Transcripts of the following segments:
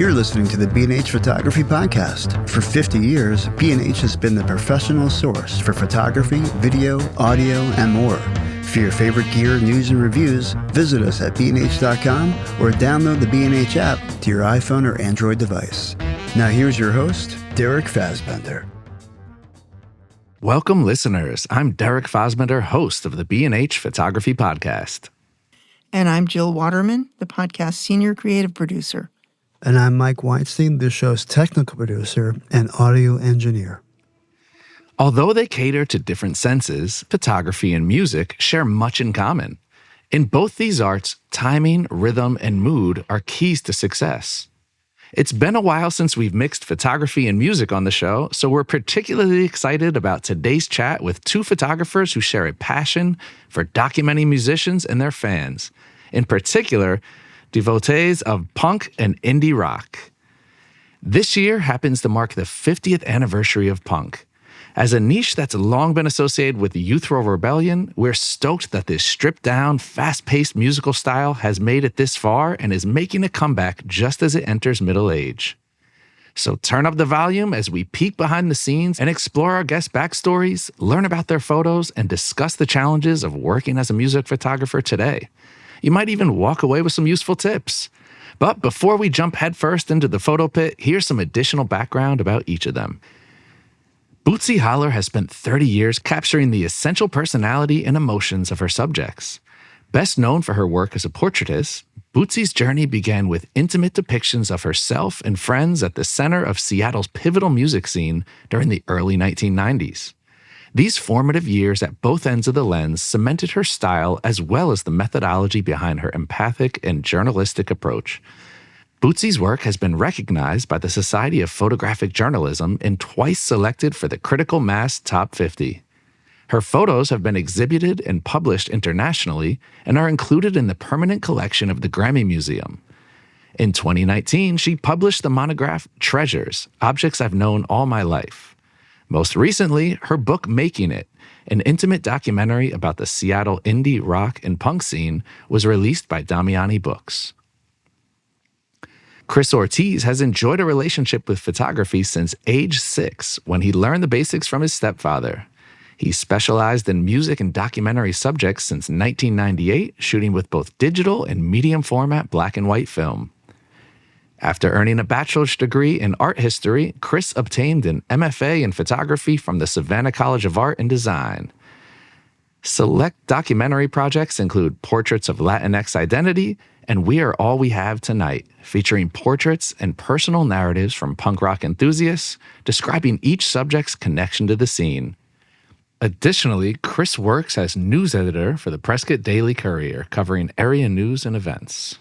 You're listening to the B&H Photography Podcast. For 50 years, B&H has been the professional source for photography, video, audio, and more. For your favorite gear, news, and reviews, visit us at bnh.com or download the B&H app to your iPhone or Android device. Now here's your host, Derek Fassbender. Welcome, listeners. I'm Derek Fassbender, host of the B&H Photography Podcast. And I'm Jill Waterman, the podcast senior creative producer. And I'm Mike Weinstein, the show's technical producer and audio engineer. Although they cater to different senses, photography and music share much in common. In both these arts, timing, rhythm, and mood are keys to success. It's been a while since we've mixed photography and music on the show, so we're particularly excited about today's chat with two photographers who share a passion for documenting musicians and their fans. In particular, devotees of punk and indie rock. This year happens to mark the 50th anniversary of punk. As a niche that's long been associated with youthful rebellion, we're stoked that this stripped-down, fast-paced musical style has made it this far and is making a comeback just as it enters middle age. So turn up the volume as we peek behind the scenes and explore our guests' backstories, learn about their photos, and discuss the challenges of working as a music photographer today. You might even walk away with some useful tips. But before we jump headfirst into the photo pit, here's some additional background about each of them. Bootsy Holler has spent 30 years capturing the essential personality and emotions of her subjects. Best known for her work as a portraitist, Bootsy's journey began with intimate depictions of herself and friends at the center of Seattle's pivotal music scene during the early 1990s. These formative years at both ends of the lens cemented her style as well as the methodology behind her empathic and journalistic approach. Bootsy's work has been recognized by the Society of Photographic Journalism and twice selected for the Critical Mass Top 50. Her photos have been exhibited and published internationally and are included in the permanent collection of the Grammy Museum. In 2019, she published the monograph Treasures, Objects I've Known All My Life. Most recently, her book Making It, an intimate documentary about the Seattle indie rock and punk scene, was released by Damiani Books. Chris Ortiz has enjoyed a relationship with photography since age 6, when he learned the basics from his stepfather. He specialized in music and documentary subjects since 1998, shooting with both digital and medium format black and white film. After earning a bachelor's degree in art history, Chris obtained an MFA in photography from the Savannah College of Art and Design. Select documentary projects include Portraits of Latinx Identity and We Are All We Have Tonight, featuring portraits and personal narratives from punk rock enthusiasts, describing each subject's connection to the scene. Additionally, Chris works as news editor for the Prescott Daily Courier, covering area news and events.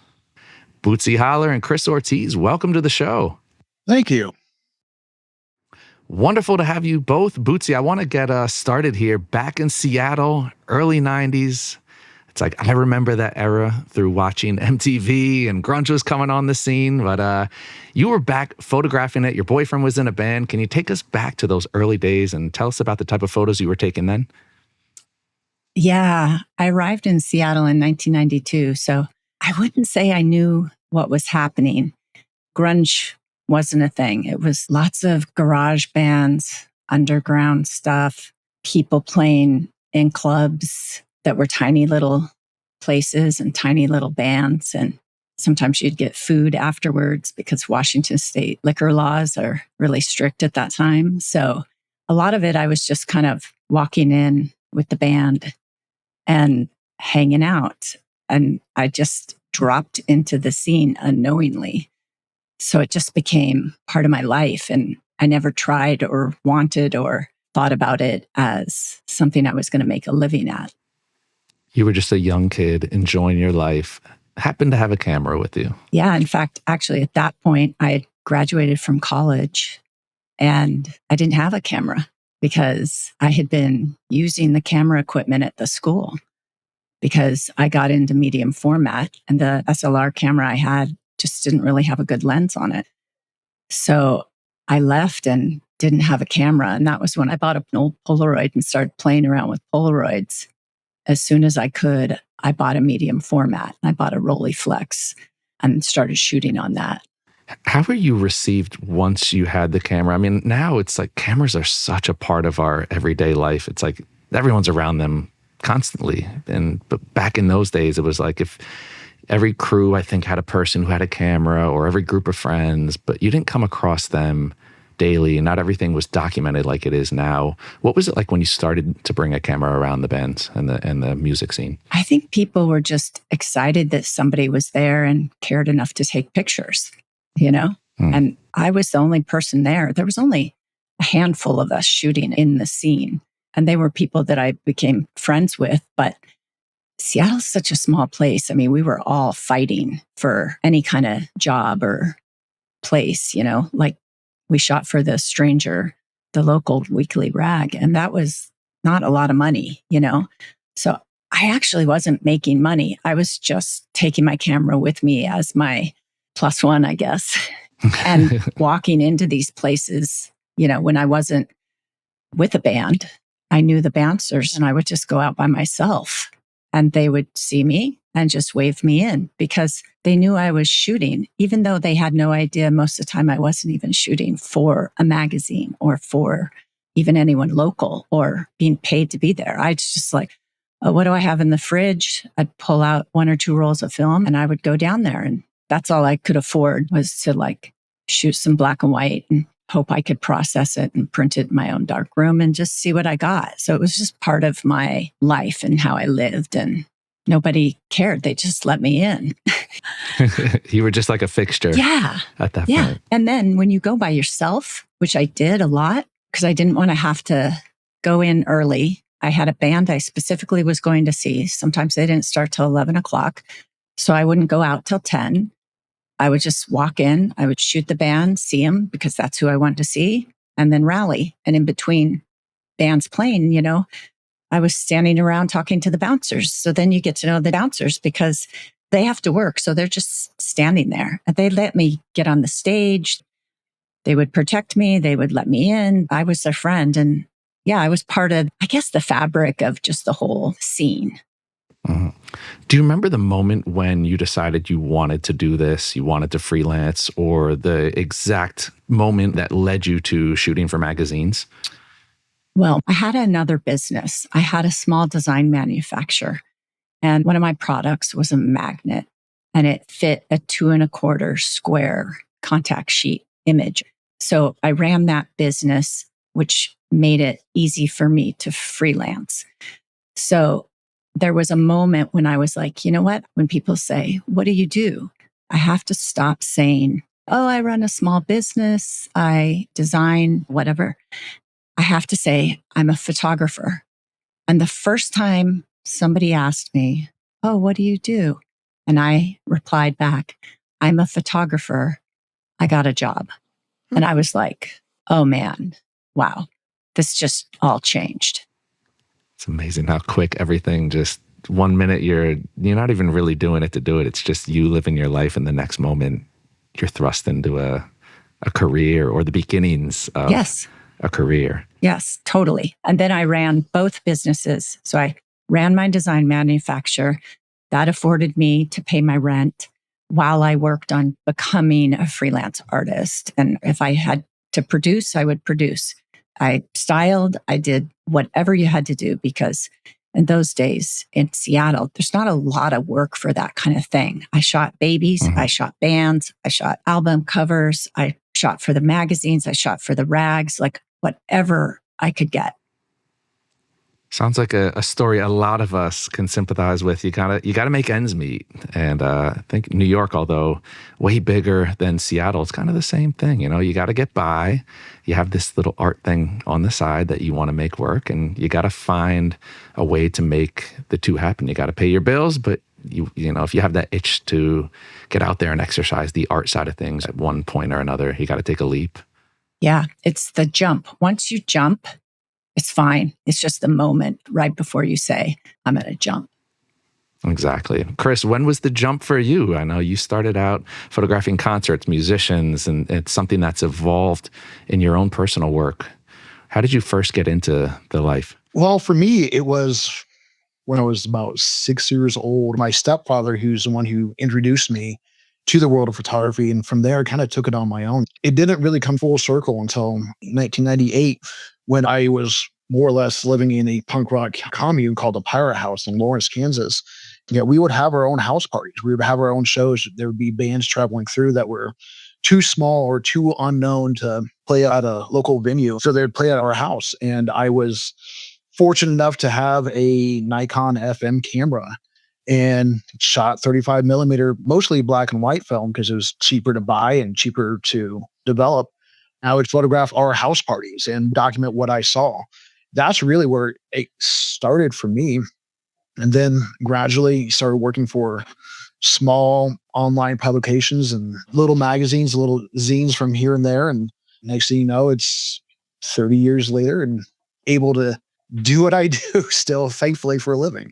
Bootsy Holler and Chris Ortiz, welcome to the show. Thank you. Wonderful to have you both. Bootsy, I want to get started here. Back in Seattle, early 90s. It's like I remember that era through watching MTV and grunge was coming on the scene. But you were back photographing it. Your boyfriend was in a band. Can you take us back to those early days and tell us about the type of photos you were taking then? Yeah, I arrived in Seattle in 1992, so I wouldn't say I knew what was happening. Grunge wasn't a thing. It was lots of garage bands, underground stuff, people playing in clubs that were tiny little places and tiny little bands. And sometimes you'd get food afterwards because Washington state liquor laws are really strict at that time. So a lot of it, I was just kind of walking in with the band and hanging out. And I just dropped into the scene unknowingly. So it just became part of my life. And I never tried or wanted or thought about it as something I was going to make a living at. You were just a young kid enjoying your life, happened to have a camera with you. Yeah. In fact, actually, at that point, I had graduated from college and I didn't have a camera because I had been using the camera equipment at the school. Because I got into medium format and the SLR camera I had just didn't really have a good lens on it. So I left and didn't have a camera. And that was when I bought an old Polaroid and started playing around with Polaroids. As soon as I could, I bought a medium format. I bought a Rolleiflex and started shooting on that. How were you received once you had the camera? I mean, now it's like cameras are such a part of our everyday life. It's like everyone's around them constantly. But back in those days, it was like if every crew, I think, had a person who had a camera, or every group of friends, but you didn't come across them daily, and not everything was documented like it is now. What was it like when you started to bring a camera around the bands and the music scene? I think people were just excited that somebody was there and cared enough to take pictures, you know? And I was the only person there. There was only a handful of us shooting in the scene, and they were people that I became friends with. But Seattle's such a small place. I mean, we were all fighting for any kind of job or place, you know, like we shot for The Stranger, the local weekly rag, and that was not a lot of money, you know? So I actually wasn't making money. I was just taking my camera with me as my plus one, I guess, and walking into these places, you know, when I wasn't with a band. I knew the bouncers and I would just go out by myself, and they would see me and just wave me in because they knew I was shooting, even though they had no idea most of the time I wasn't even shooting for a magazine or for even anyone local or being paid to be there. I just like, oh, what do I have in the fridge? I'd pull out 1 or 2 rolls of film and I would go down there. And that's all I could afford was to like shoot some black and white and hope I could process it and print it in my own dark room and just see what I got. So it was just part of my life and how I lived, and nobody cared. They just let me in. You were just like a fixture. Yeah. At that point. And then when you go by yourself, which I did a lot because I didn't want to have to go in early. I had a band I specifically was going to see. Sometimes they didn't start till 11 o'clock. So I wouldn't go out till 10. I would just walk in, I would shoot the band, see them because that's who I wanted to see, and then rally. And in between bands playing, you know, I was standing around talking to the bouncers. So then you get to know the bouncers because they have to work. So they're just standing there, and they let me get on the stage. They would protect me. They would let me in. I was their friend. And yeah, I was part of, I guess, the fabric of just the whole scene. Mm-hmm. Do you remember the moment when you decided you wanted to do this, you wanted to freelance, or the exact moment that led you to shooting for magazines? Well, I had another business. I had a small design manufacturer, and one of my products was a magnet, and it fit a 2.25 square contact sheet image. So I ran that business, which made it easy for me to freelance. So there was a moment when I was like, you know what? When people say, what do you do? I have to stop saying, oh, I run a small business. I design whatever. I have to say, I'm a photographer. And the first time somebody asked me, oh, what do you do? And I replied back, I'm a photographer. I got a job. And I was like, oh man, wow, this just all changed. It's amazing how quick everything just, 1 minute you're not even really doing it to do it. It's just you living your life, and the next moment you're thrust into a career or the beginnings of a career. Yes, totally. And then I ran both businesses. So I ran my design manufacturer. That afforded me to pay my rent while I worked on becoming a freelance artist. And if I had to produce, I would produce. I styled, I did whatever you had to do, because in those days in Seattle, there's not a lot of work for that kind of thing. I shot babies, I shot bands, I shot album covers, I shot for the magazines, I shot for the rags, like whatever I could get. Sounds like a story a lot of us can sympathize with. You gotta make ends meet. And I think New York, although way bigger than Seattle, it's kind of the same thing. You know, you gotta get by. You have this little art thing on the side that you want to make work, and you gotta find a way to make the two happen. You gotta pay your bills, but you know, if you have that itch to get out there and exercise the art side of things at one point or another, you gotta take a leap. Yeah, it's the jump. Once you jump, it's fine. It's just the moment right before you say, I'm going to jump. Exactly. Chris, when was the jump for you? I know you started out photographing concerts, musicians, and it's something that's evolved in your own personal work. How did you first get into the life? Well, for me, it was when I was about 6 years old. My stepfather, who's the one who introduced me to the world of photography. And from there, I kind of took it on my own. It didn't really come full circle until 1998 when I was more or less living in a punk rock commune called the Pirate House in Lawrence, Kansas. Yeah, we would have our own house parties. We would have our own shows. There would be bands traveling through that were too small or too unknown to play at a local venue. So they'd play at our house. And I was fortunate enough to have a Nikon FM camera and shot 35 millimeter, mostly black and white film because it was cheaper to buy and cheaper to develop. I would photograph our house parties and document what I saw. That's really where it started for me. And then gradually started working for small online publications and little magazines, little zines from here and there. And next thing you know, it's 30 years later and able to do what I do still, thankfully, for a living.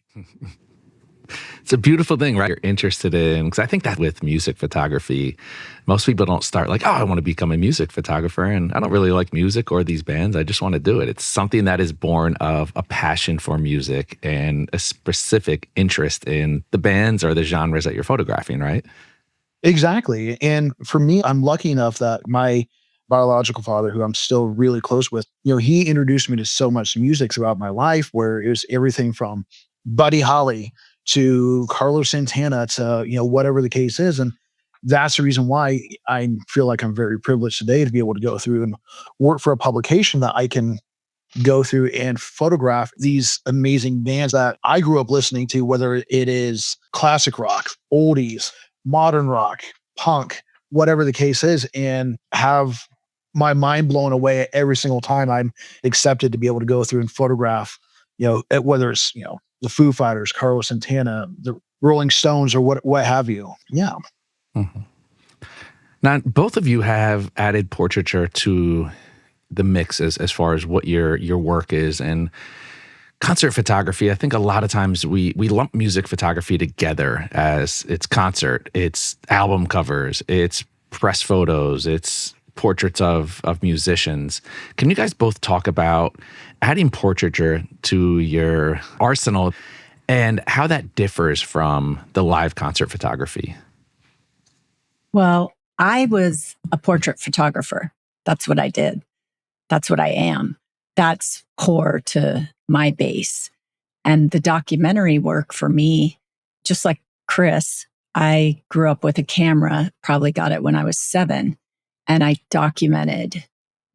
It's a beautiful thing, right? You're interested in, because I think that with music photography, most people don't start like, oh, I want to become a music photographer. And I don't really like music or these bands. I just want to do it. It's something that is born of a passion for music and a specific interest in the bands or the genres that you're photographing, right? Exactly. And for me, I'm lucky enough that my biological father, who I'm still really close with, he introduced me to so much music throughout my life where it was everything from Buddy Holly to Carlos Santana to, whatever the case is. And that's the reason why I feel like I'm very privileged today to be able to go through and work for a publication that I can go through and photograph these amazing bands that I grew up listening to, whether it is classic rock, oldies, modern rock, punk, whatever the case is, and have my mind blown away every single time I'm accepted to be able to go through and photograph, whether it's, the Foo Fighters, Carlos Santana, the Rolling Stones, or what have you. Yeah. Mm-hmm. Now, both of you have added portraiture to the mix as far as what your work is. And concert photography, I think a lot of times we lump music photography together as it's concert, it's album covers, it's press photos, it's portraits of musicians. Can you guys both talk about adding portraiture to your arsenal and how that differs from the live concert photography? Well, I was a portrait photographer. That's what I did. That's what I am. That's core to my base. And the documentary work for me, just like Chris, I grew up with a camera, probably got it when I was 7. And I documented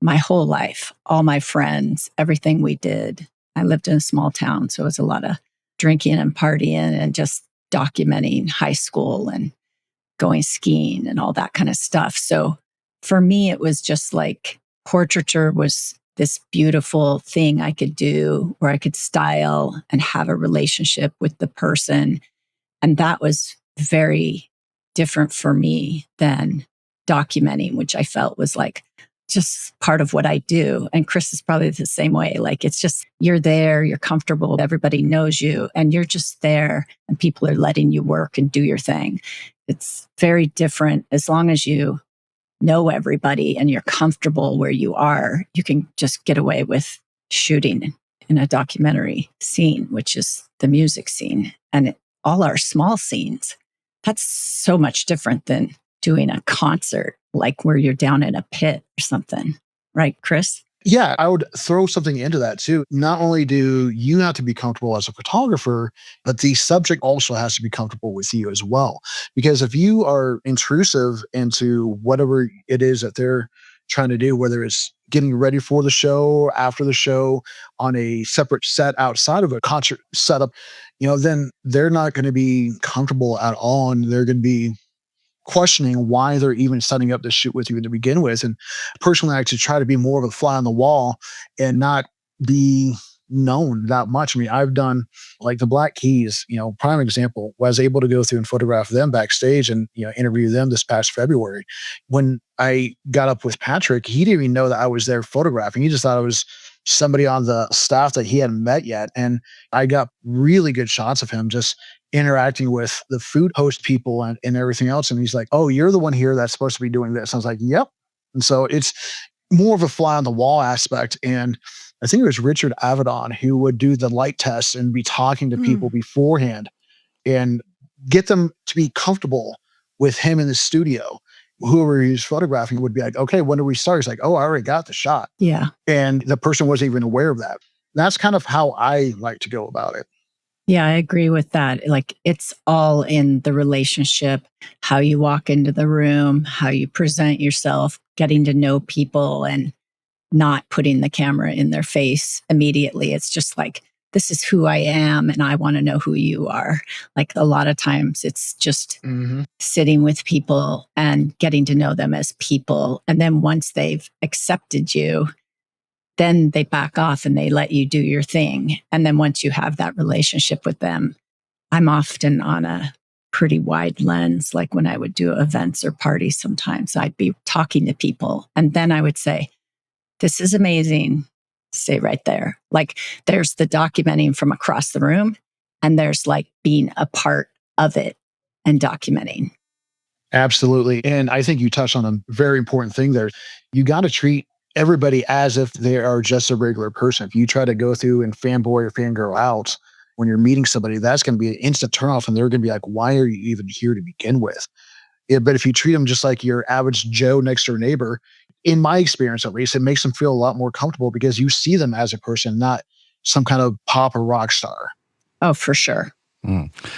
my whole life, all my friends, everything we did. I lived in a small town, so it was a lot of drinking and partying and just documenting high school and going skiing and all that kind of stuff. So for me, it was just like portraiture was this beautiful thing I could do where I could style and have a relationship with the person. And that was very different for me than documenting, which I felt was like just part of what I do. And Chris is probably the same way. Like it's just, you're there, you're comfortable, everybody knows you, and you're just there and people are letting you work and do your thing. It's very different. As long as you know everybody and you're comfortable where you are, you can just get away with shooting in a documentary scene, which is the music scene. And all our small scenes, that's so much different than doing a concert, like where you're down in a pit or something. Right, Chris? Yeah, I would throw something into that too. Not only do you have to be comfortable as a photographer, but the subject also has to be comfortable with you as well. Because if you are intrusive into whatever it is that they're trying to do, whether it's getting ready for the show, after the show, on a separate set outside of a concert setup, then they're not going to be comfortable at all. And they're going to be questioning why they're even setting up this shoot with you to begin with. And personally, I actually try to be more of a fly on the wall and not be known that much. I mean, I've done like the Black Keys, prime example, was able to go through and photograph them backstage and, interview them this past February. When I got up with Patrick, he didn't even know that I was there photographing. He just thought I was somebody on the staff that he hadn't met yet. And I got really good shots of him just interacting with the food host people and everything else. And he's like, oh, you're the one here that's supposed to be doing this. I was like, yep. And so it's more of a fly on the wall aspect. And I think it was Richard Avedon who would do the light tests and be talking to people beforehand and get them to be comfortable with him in the studio, whoever he's photographing would be like, okay, when do we start? He's like, oh, I already got the shot. Yeah. And the person wasn't even aware of that. That's kind of how I like to go about it. Yeah, I agree with that. Like it's all in the relationship, how you walk into the room, how you present yourself, getting to know people and not putting the camera in their face immediately. It's just like, this is who I am and I want to know who you are. Like a lot of times it's just sitting with people and getting to know them as people. And then once they've accepted you, then they back off and they let you do your thing. And then once you have that relationship with them, I'm often on a pretty wide lens. Like when I would do events or parties, sometimes I'd be talking to people and then I would say, this is amazing. Stay right there. Like there's the documenting from across the room and there's like being a part of it and documenting. Absolutely. And I think you touched on a very important thing there. You got to treat everybody as if they are just a regular person. If you try to go through and fanboy or fangirl out when you're meeting somebody, that's going to be an instant turnoff and they're going to be like, why are you even here to begin with? Yeah, but if you treat them just like your average Joe next door neighbor, in my experience at least, it makes them feel a lot more comfortable because you see them as a person, not some kind of pop or rock star. Oh, for sure.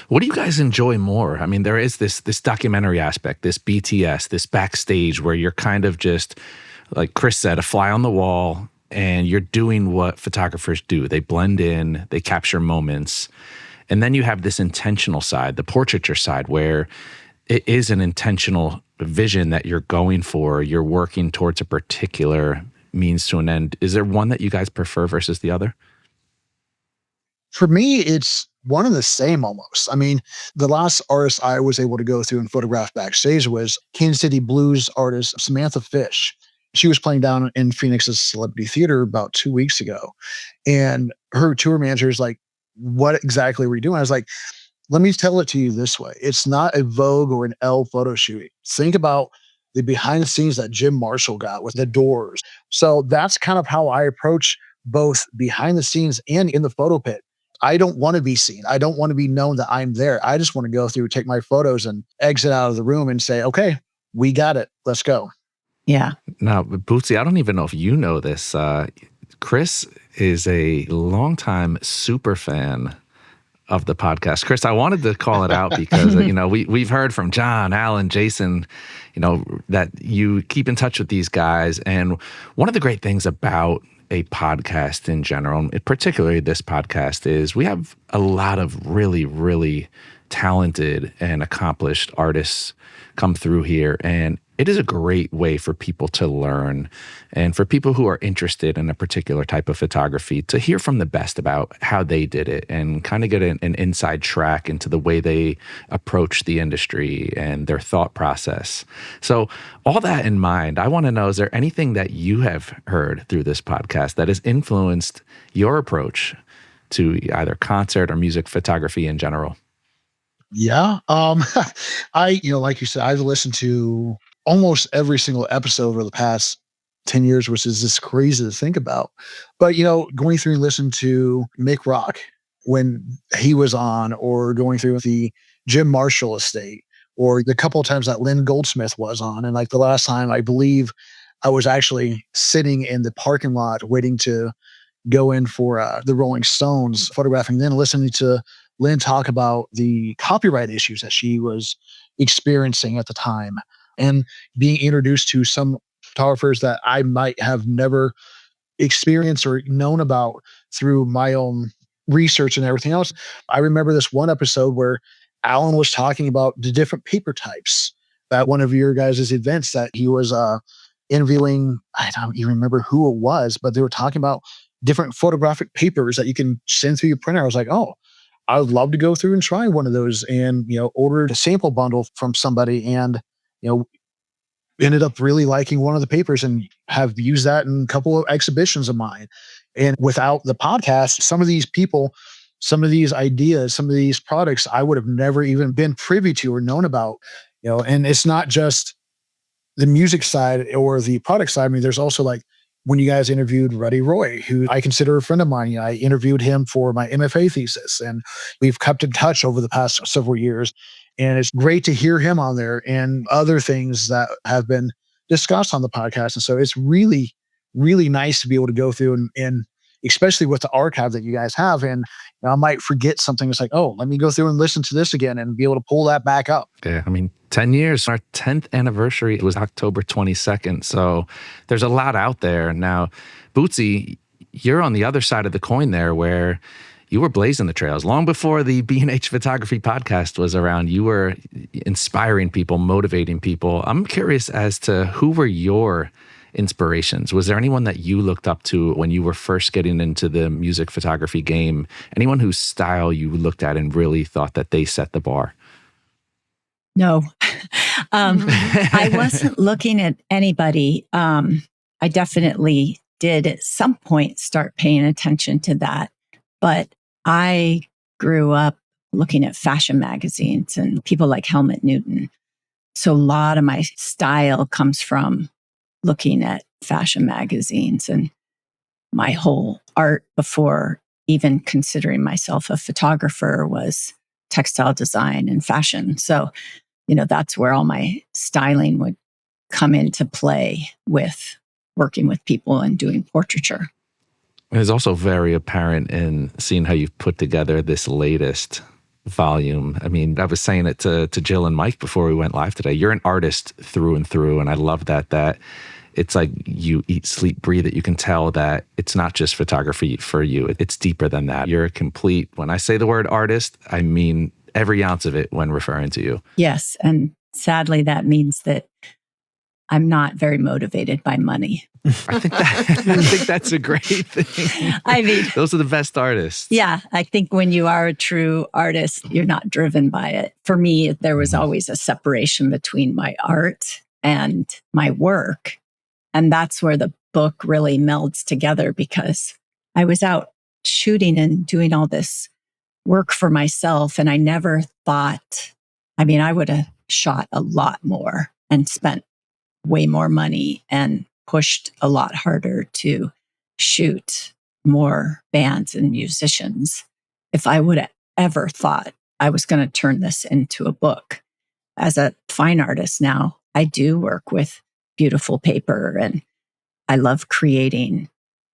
What do you guys enjoy more? I mean, there is this documentary aspect, this BTS, this backstage where you're kind of just, like Chris said, a fly on the wall, and you're doing what photographers do. They blend in, they capture moments. And then you have this intentional side, the portraiture side, where it is an intentional vision that you're going for. You're working towards a particular means to an end. Is there one that you guys prefer versus the other? For me, it's one and the same almost. I mean, the last artist I was able to go through and photograph backstage was Kansas City blues artist Samantha Fish. She was playing down in Phoenix's Celebrity Theater about 2 weeks ago. And her tour manager is like, what exactly were you doing? I was like, let me tell it to you this way. It's not a Vogue or an Elle photo shoot. Think about the behind the scenes that Jim Marshall got with the Doors. So that's kind of how I approach both behind the scenes and in the photo pit. I don't want to be seen. I don't want to be known that I'm there. I just want to go through, take my photos and exit out of the room and say, okay, we got it. Let's go. Yeah. Now, Bootsy, I don't even know if you know this. Chris is a longtime super fan of the podcast. Chris, I wanted to call it out because, we've heard from John, Alan, Jason, that you keep in touch with these guys. And one of the great things about a podcast in general, particularly this podcast, is we have a lot of really, really talented and accomplished artists come through here. And it is a great way for people to learn and for people who are interested in a particular type of photography to hear from the best about how they did it and kind of get an inside track into the way they approach the industry and their thought process. So all that in mind, I want to know, is there anything that you have heard through this podcast that has influenced your approach to either concert or music photography in general? Yeah. Like you said, I've listened to almost every single episode over the past 10 years, which is just crazy to think about. But, going through and listening to Mick Rock when he was on, or going through the Jim Marshall estate, or the couple of times that Lynn Goldsmith was on. And like the last time, I believe I was actually sitting in the parking lot waiting to go in for the Rolling Stones, photographing, then listening to Lynn talk about the copyright issues that she was experiencing at the time, and being introduced to some photographers that I might have never experienced or known about through my own research and everything else. I remember this one episode where Alan was talking about the different paper types at one of your guys' events that he was interviewing. I don't even remember who it was, but they were talking about different photographic papers that you can send through your printer. I was like, oh, I would love to go through and try one of those, and, ordered a sample bundle from somebody, and, ended up really liking one of the papers and have used that in a couple of exhibitions of mine. And without the podcast, some of these people, some of these ideas, some of these products, I would have never even been privy to or known about, and it's not just the music side or the product side. I mean, there's also like when you guys interviewed Ruddy Roy, who I consider a friend of mine. I interviewed him for my MFA thesis, and we've kept in touch over the past several years. And it's great to hear him on there and other things that have been discussed on the podcast. And so it's really, really nice to be able to go through and especially with the archive that you guys have. And I might forget something. It's like, oh, let me go through and listen to this again and be able to pull that back up. Yeah, I mean, 10 years. Our 10th anniversary was October 22nd. So there's a lot out there. Now, Bootsy, you're on the other side of the coin there where you were blazing the trails. Long before the B&H Photography podcast was around, you were inspiring people, motivating people. I'm curious as to who were your inspirations. Was there anyone that you looked up to when you were first getting into the music photography game? Anyone whose style you looked at and really thought that they set the bar? No, I wasn't looking at anybody. I definitely did at some point start paying attention to that. But I grew up looking at fashion magazines and people like Helmut Newton. So a lot of my style comes from looking at fashion magazines, and my whole art before even considering myself a photographer was textile design and fashion. So, that's where all my styling would come into play with working with people and doing portraiture. It's also very apparent in seeing how you've put together this latest volume. I mean, I was saying it to Jill and Mike before we went live today. You're an artist through and through, and I love that it's like you eat, sleep, breathe it. You can tell that it's not just photography for you. It's deeper than that. You're a complete, when I say the word artist, I mean every ounce of it when referring to you. Yes. And sadly, that means that I'm not very motivated by money. I think that's a great thing. I mean, those are the best artists. Yeah. I think when you are a true artist, you're not driven by it. For me, there was always a separation between my art and my work. And that's where the book really melds together, because I was out shooting and doing all this work for myself. And I never thought, I would have shot a lot more and spent way more money and pushed a lot harder to shoot more bands and musicians if I would have ever thought I was going to turn this into a book. As a fine artist now, I do work with beautiful paper and I love creating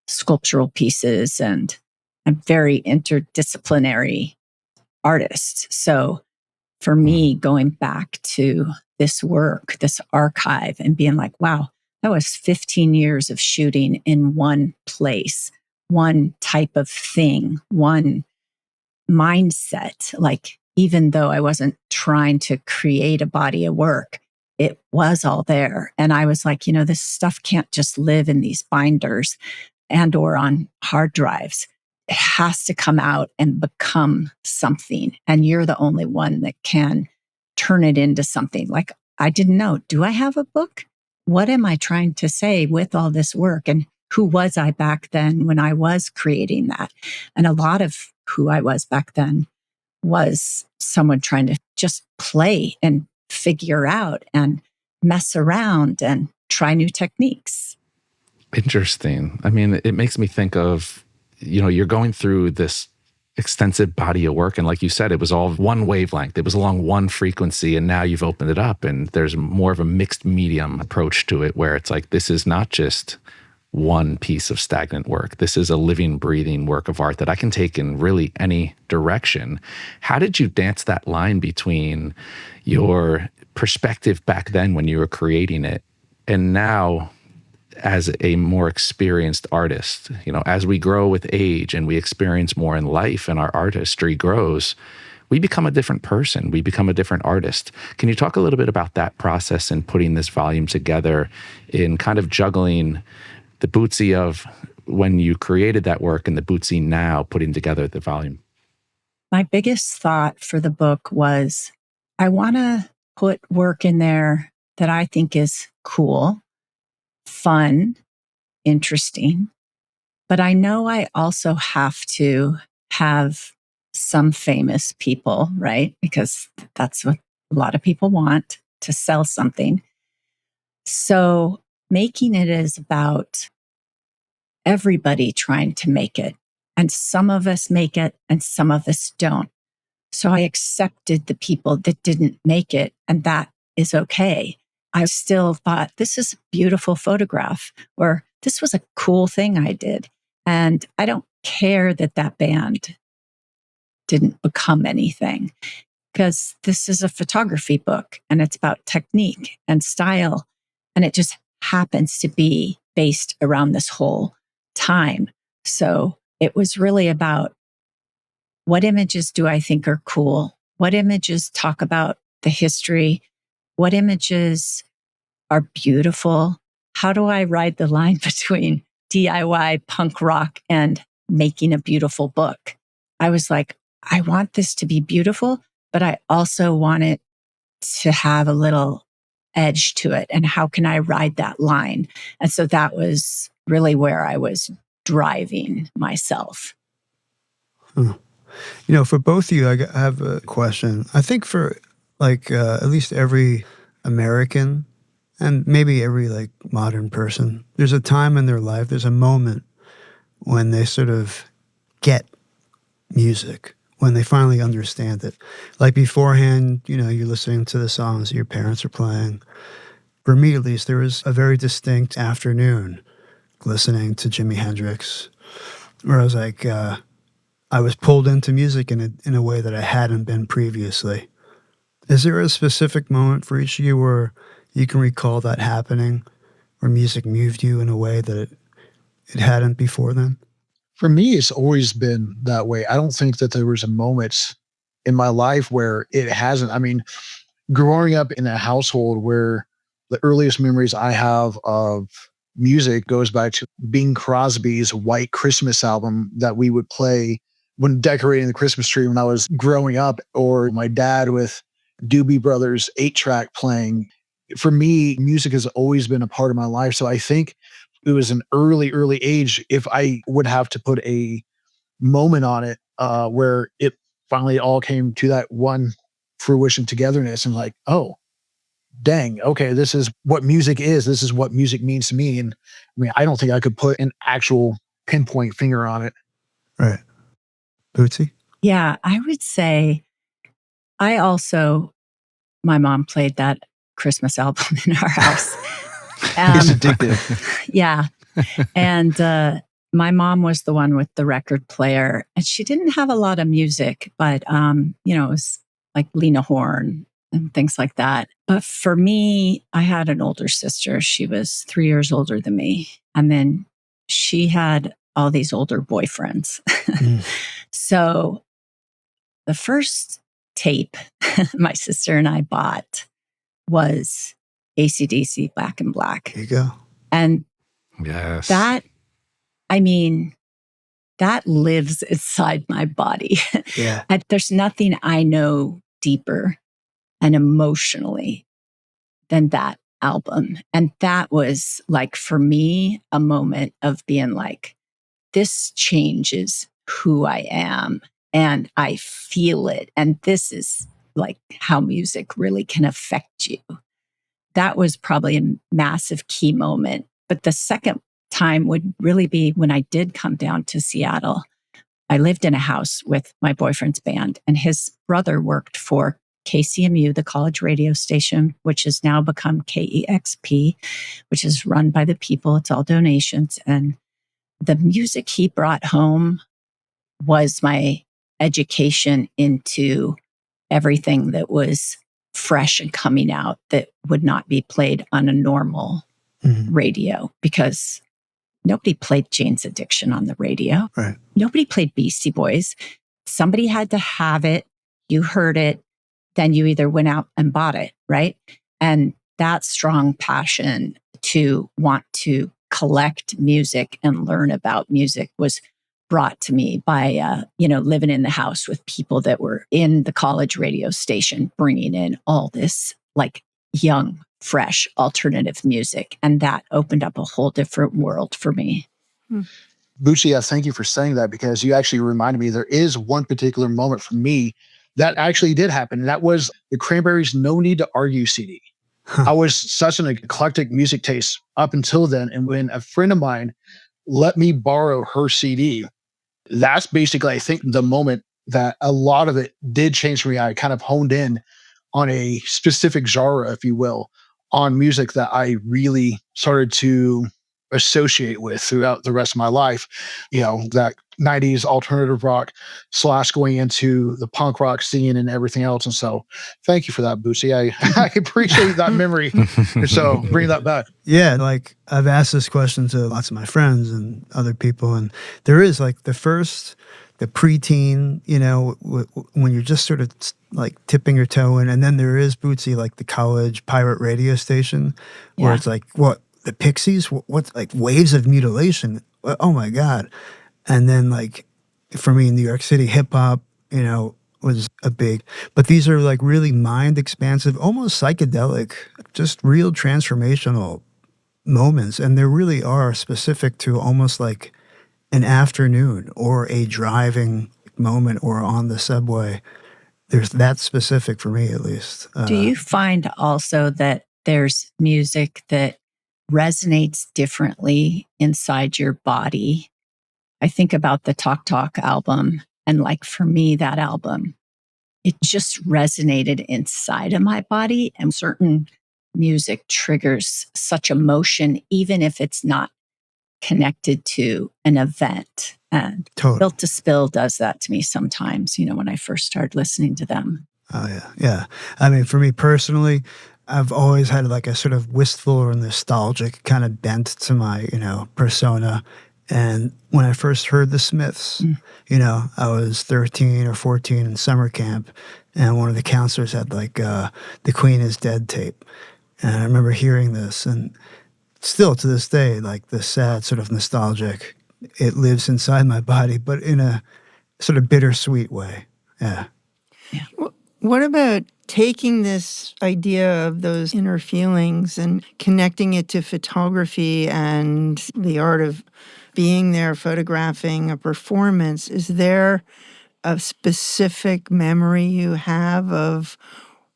sculptural pieces, and I'm very interdisciplinary artist. So for me, going back to this work, this archive, and being like, wow, that was 15 years of shooting in one place, one type of thing, one mindset. Like, even though I wasn't trying to create a body of work, it was all there. And I was like, this stuff can't just live in these binders and or on hard drives. It has to come out and become something. And you're the only one that can turn it into something. Like, I didn't know, do I have a book? What am I trying to say with all this work? And who was I back then when I was creating that? And a lot of who I was back then was someone trying to just play and figure out and mess around and try new techniques. Interesting. I mean, it makes me think of, you're going through this extensive body of work. And like you said, it was all one wavelength. It was along one frequency. And now you've opened it up and there's more of a mixed medium approach to it, where it's like, this is not just one piece of stagnant work. This is a living, breathing work of art that I can take in really any direction. How did you dance that line between your perspective back then when you were creating it and now as a more experienced artist? As we grow with age and we experience more in life and our artistry grows, we become a different person. We become a different artist. Can you talk a little bit about that process and putting this volume together in kind of juggling the Bootsy of when you created that work and the Bootsy now putting together the volume? My biggest thought for the book was, I want to put work in there that I think is cool, fun, interesting. But I know I also have to have some famous people, right? Because that's what a lot of people want, to sell something. So making it is about everybody trying to make it. And some of us make it and some of us don't. So I accepted the people that didn't make it, and that is okay. I still thought, this is a beautiful photograph, or this was a cool thing I did. And I don't care that that band didn't become anything, because this is a photography book and it's about technique and style. And it just happens to be based around this whole time. So it was really about, what images do I think are cool? What images talk about the history? What images are beautiful? How do I ride the line between DIY punk rock and making a beautiful book? I was like, I want this to be beautiful, but I also want it to have a little edge to it. And how can I ride that line? And so that was really where I was driving myself. For both of you, I have a question. I think for at least every American and maybe every modern person, there's a time in their life, there's a moment when they sort of get music, when they finally understand it. Like beforehand, you're listening to the songs that your parents are playing. For me, at least, there was a very distinct afternoon listening to Jimi Hendrix, where I was like, I was pulled into music in a way that I hadn't been previously. Is there a specific moment for each of you where you can recall that happening, where music moved you in a way that it hadn't before then? For me, it's always been that way. I don't think that there was a moment in my life where it hasn't. I mean, growing up in a household where the earliest memories I have of music goes back to Bing Crosby's White Christmas album that we would play when decorating the Christmas tree when I was growing up, or my dad with Doobie Brothers 8-track playing. For me, music has always been a part of my life. So I think it was an early age, if I would have to put a moment on it, where it finally all came to that one fruition togetherness and like, oh, dang, okay, this is what music is. This is what music means to me. And I mean, I don't think I could put an actual pinpoint finger on it. Right. Bootsy? Yeah, I would say my mom played that Christmas album in our house. It's addictive. Yeah. And my mom was the one with the record player, and she didn't have a lot of music, but, it was like Lena Horne and things like that. But for me, I had an older sister. She was 3 years older than me. And then she had all these older boyfriends. So the first tape my sister and I bought was AC/DC Back in Black. There you go. And yes, that lives inside my body. Yeah. There's nothing I know deeper and emotionally than that album. And that was like, for me, a moment of being like, this changes who I am and I feel it. And this is like how music really can affect you. That was probably a massive key moment. But the second time would really be when I did come down to Seattle. I lived in a house with my boyfriend's band, and his brother worked for KCMU, the college radio station, which has now become KEXP, which is run by the people. It's all donations. And the music he brought home was my education into everything that was fresh and coming out that would not be played on a normal radio, because nobody played Jane's Addiction on the radio. Right. Nobody played Beastie Boys. Somebody had to have it. You heard it. Then you either went out and bought it, right? And that strong passion to want to collect music and learn about music was brought to me by, living in the house with people that were in the college radio station, bringing in all this like young, fresh, alternative music. And that opened up a whole different world for me. Bootsy, thank you for saying that, because you actually reminded me there is one particular moment for me that actually did happen. And that was the Cranberries' No Need to Argue CD. I was such an eclectic music taste up until then. And when a friend of mine let me borrow her CD, that's basically, I think, the moment that a lot of it did change for me. I kind of honed in on a specific genre, if you will, on music that I really started to associate with throughout the rest of my life. That 90s alternative rock / going into the punk rock scene and everything else. And so thank you for that, Bootsy. I appreciate that memory. And so bring that back. Yeah, like I've asked this question to lots of my friends and other people, and there is like the preteen, when you're just sort of like tipping your toe in, and then there is Bootsy, like the college pirate radio station, where it's like, what, the Pixies? What's like Waves of Mutilation? Oh my God. And then like for me in New York City, hip hop, was a big, but these are like really mind expansive, almost psychedelic, just real transformational moments. And there really are specific to almost like an afternoon or a driving moment or on the subway. There's that specific for me, at least. Do you find also that there's music that resonates differently inside your body? I think about the Talk Talk album, and like for me, that album, it just resonated inside of my body, and certain music triggers such emotion, even if it's not connected to an event. And Built to Spill does that to me sometimes, when I first started listening to them. Oh, yeah. Yeah. I mean, for me personally, I've always had like a sort of wistful or nostalgic kind of bent to my, persona. And when I first heard the Smiths, I was 13 or 14 in summer camp, and one of the counselors had like the Queen is Dead tape. And I remember hearing this, and still to this day, like the sad sort of nostalgic, it lives inside my body, but in a sort of bittersweet way. Yeah. What about taking this idea of those inner feelings and connecting it to photography and the art of being there, photographing a performance? Is there a specific memory you have of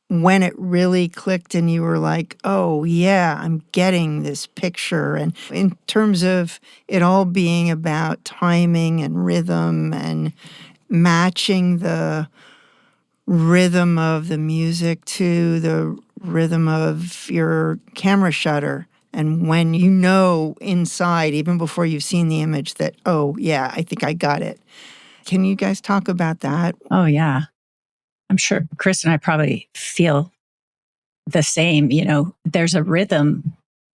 when it really clicked and you were like, oh, yeah, I'm getting this picture? And in terms of it all being about timing and rhythm and matching the rhythm of the music to the rhythm of your camera shutter. And when inside, even before you've seen the image, that, oh, yeah, I think I got it. Can you guys talk about that? Oh, yeah. I'm sure Chris and I probably feel the same. There's a rhythm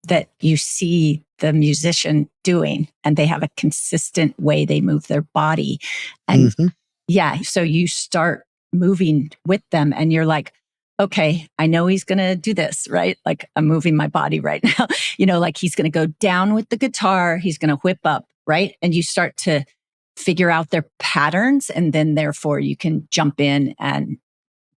that you see the musician doing, and they have a consistent way they move their body. And so you start moving with them, and you're like, okay, I know he's going to do this, right? Like I'm moving my body right now, like he's going to go down with the guitar, he's going to whip up, right? And you start to figure out their patterns, and then therefore you can jump in and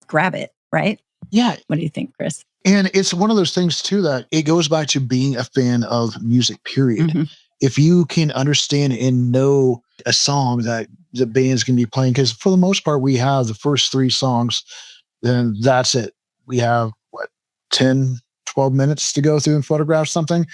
grab it, right? Yeah. What do you think, Chris? And it's one of those things too, that it goes back to being a fan of music, period. Mm-hmm. If you can understand and know a song that the band's going to be playing, because for the most part, we have the first 3 songs, then that's it. We have 10, 12 minutes to go through and photograph something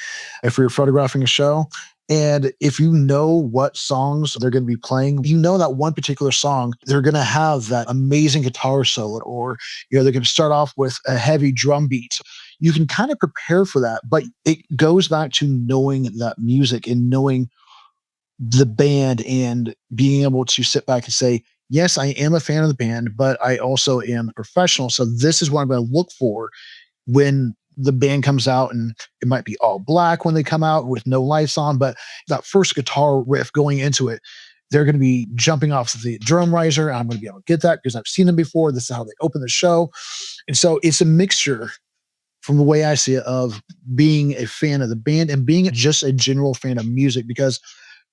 if we're photographing a show. And if you know what songs they're going to be playing, that one particular song, they're going to have that amazing guitar solo, or, they're going to start off with a heavy drum beat. You can kind of prepare for that, but it goes back to knowing that music and knowing the band and being able to sit back and say, yes, I am a fan of the band, but I also am a professional. So this is what I'm going to look for when the band comes out, and it might be all black when they come out with no lights on, but that first guitar riff going into it, they're going to be jumping off the drum riser. I'm going to be able to get that because I've seen them before. This is how they open the show. And so it's a mixture, from the way I see it, of being a fan of the band and being just a general fan of music, because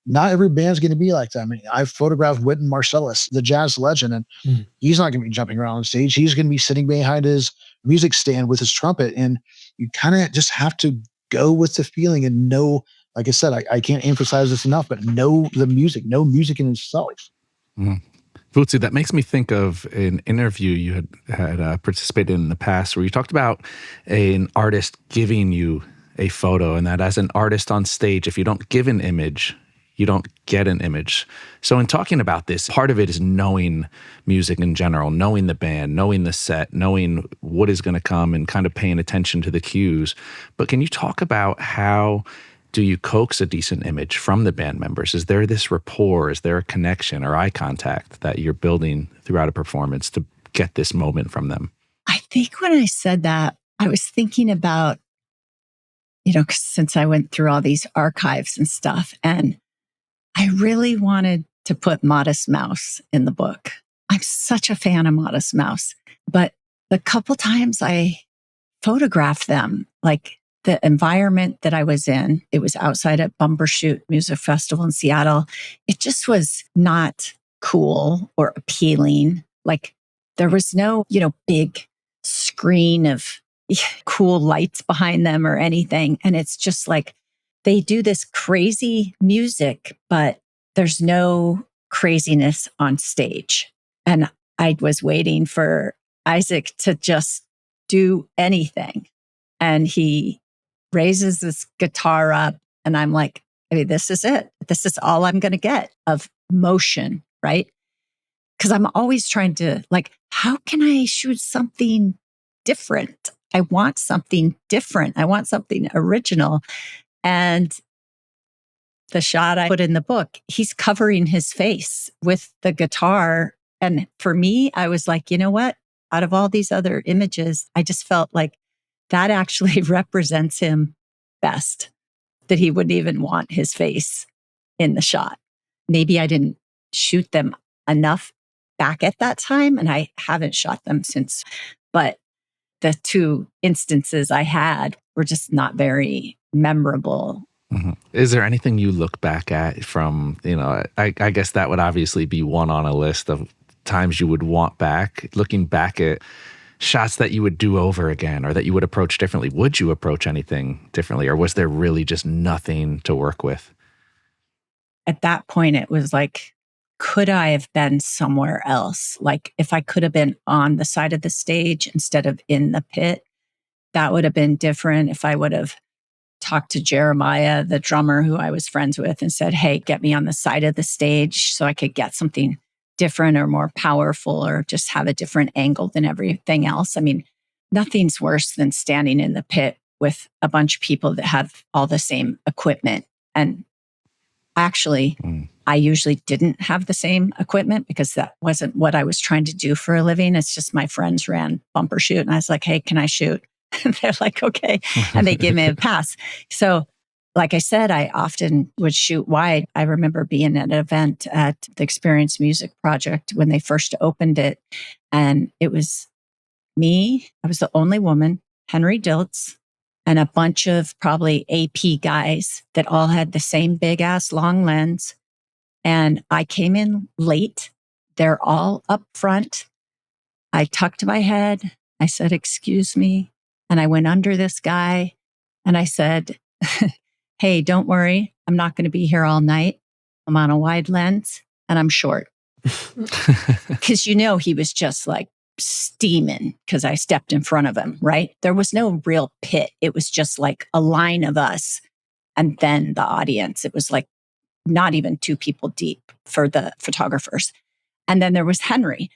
not every band's going to be like that. I mean, I've photographed Wynton Marsalis, the jazz legend, and he's not going to be jumping around on stage. He's going to be sitting behind his music stand with his trumpet. And you kind of just have to go with the feeling and know, like I said, I can't emphasize this enough, but know the music, know music in itself. Bootsy, that makes me think of an interview you had participated in the past, where you talked about an artist giving you a photo, and that as an artist on stage, if you don't give an image, you don't get an image. So in talking about this, part of it is knowing music in general, knowing the band, knowing the set, knowing what is going to come and kind of paying attention to the cues. But can you talk about how do you coax a decent image from the band members? Is there this rapport? Is there a connection or eye contact that you're building throughout a performance to get this moment from them? I think when I said that, I was thinking about, 'cause since I went through all these archives and stuff, and I really wanted to put Modest Mouse in the book. I'm such a fan of Modest Mouse, but the couple times I photographed them, like the environment that I was in, it was outside at Bumbershoot Music Festival in Seattle. It just was not cool or appealing. Like there was no, big screen of cool lights behind them or anything. And it's just like they do this crazy music, but there's no craziness on stage. And I was waiting for Isaac to just do anything. And he raises this guitar up, and I'm like, this is it. This is all I'm going to get of motion, right? Because I'm always trying to, how can I shoot something different? I want something different. I want something original. And the shot I put in the book, he's covering his face with the guitar. And for me, I was like, you know what? Out of all these other images, I just felt like that actually represents him best, that he wouldn't even want his face in the shot. Maybe I didn't shoot them enough back at that time, and I haven't shot them since. But the two instances I had were just not very memorable. Mm-hmm. Is there anything you look back at from, I guess that would obviously be one on a list of times you would want back, looking back at shots that you would do over again or that you would approach differently? Would you approach anything differently, or was there really just nothing to work with? At that point, it was like, could I have been somewhere else? Like if I could have been on the side of the stage instead of in the pit, that would have been different. If I would have talked to Jeremiah, the drummer who I was friends with, and said, hey, get me on the side of the stage so I could get something different or more powerful or just have a different angle than everything else. Nothing's worse than standing in the pit with a bunch of people that have all the same equipment. And actually, I usually didn't have the same equipment because that wasn't what I was trying to do for a living. It's just my friends ran Bumbershoot, and I was like, hey, can I shoot? And they're like, okay. And they give me a pass. So like I said, I often would shoot wide. I remember being at an event at the Experience Music Project when they first opened it. And it was me. I was the only woman, Henry Diltz, and a bunch of probably AP guys that all had the same big ass long lens. And I came in late. They're all up front. I tucked my head. I said, excuse me. And I went under this guy and I said, hey, don't worry. I'm not going to be here all night. I'm on a wide lens and I'm short. Because he was just like steaming because I stepped in front of him, right? There was no real pit. It was just like a line of us and then the audience. It was like not even two people deep for the photographers. And then there was Henry.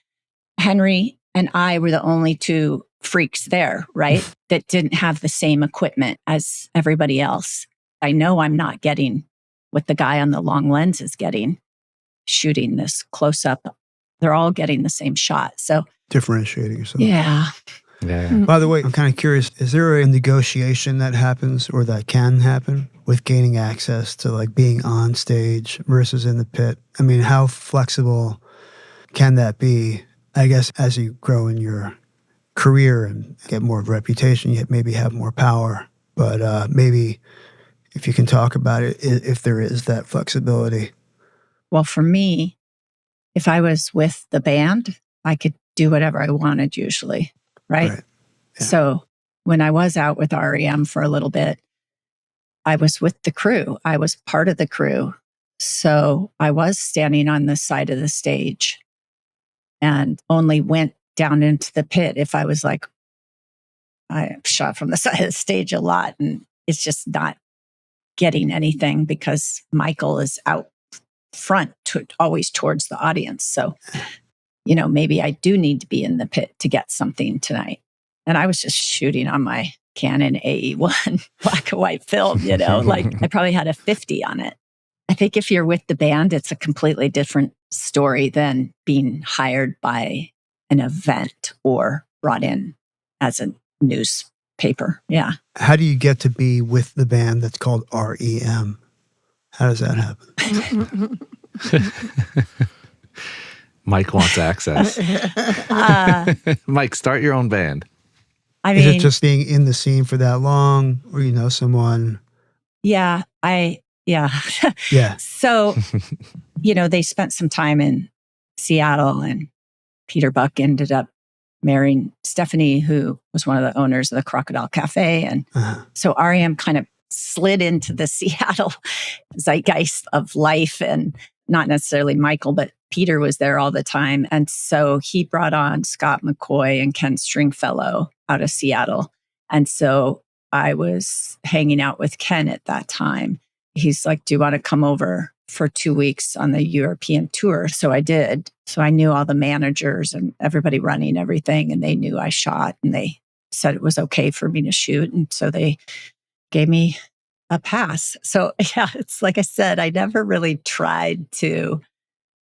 Henry and I were the only two freaks there, right? That didn't have the same equipment as everybody else. I know I'm not getting what the guy on the long lens is getting, shooting this close up. They're all getting the same shot. So differentiating yourself. Yeah. By the way, I'm kind of curious, is there a negotiation that happens or that can happen with gaining access to like being on stage versus in the pit? How flexible can that be? I guess as you grow in your career and get more of a reputation, you maybe have more power. But maybe if you can talk about it, if there is that flexibility. Well, for me, if I was with the band, I could do whatever I wanted usually, right? Yeah. So when I was out with REM for a little bit, I was with the crew. I was part of the crew. So I was standing on the side of the stage and only went down into the pit if I was like, I shot from the side of the stage a lot and it's just not getting anything because Michael is out front, always towards the audience. So, maybe I do need to be in the pit to get something tonight. And I was just shooting on my Canon AE1 black and white film, like I probably had a 50 on it. I think if you're with the band, it's a completely different story than being hired by an event or brought in as a newspaper. Yeah. How do you get to be with the band that's called REM? How does that happen? Mike wants access. Mike, start your own band. Is it just being in the scene for that long, or you know someone? Yeah. Yeah. So, they spent some time in Seattle, and Peter Buck ended up marrying Stephanie, who was one of the owners of the Crocodile Cafe. And so REM kind of slid into the Seattle zeitgeist of life, and not necessarily Michael, but Peter was there all the time. And so he brought on Scott McCoy and Ken Stringfellow out of Seattle. And so I was hanging out with Ken at that time. He's like, do you want to come over for 2 weeks on the European tour? So I did. So I knew all the managers and everybody running everything, and they knew I shot, and they said it was okay for me to shoot. And so they gave me a pass. So yeah, it's like I said, I never really tried to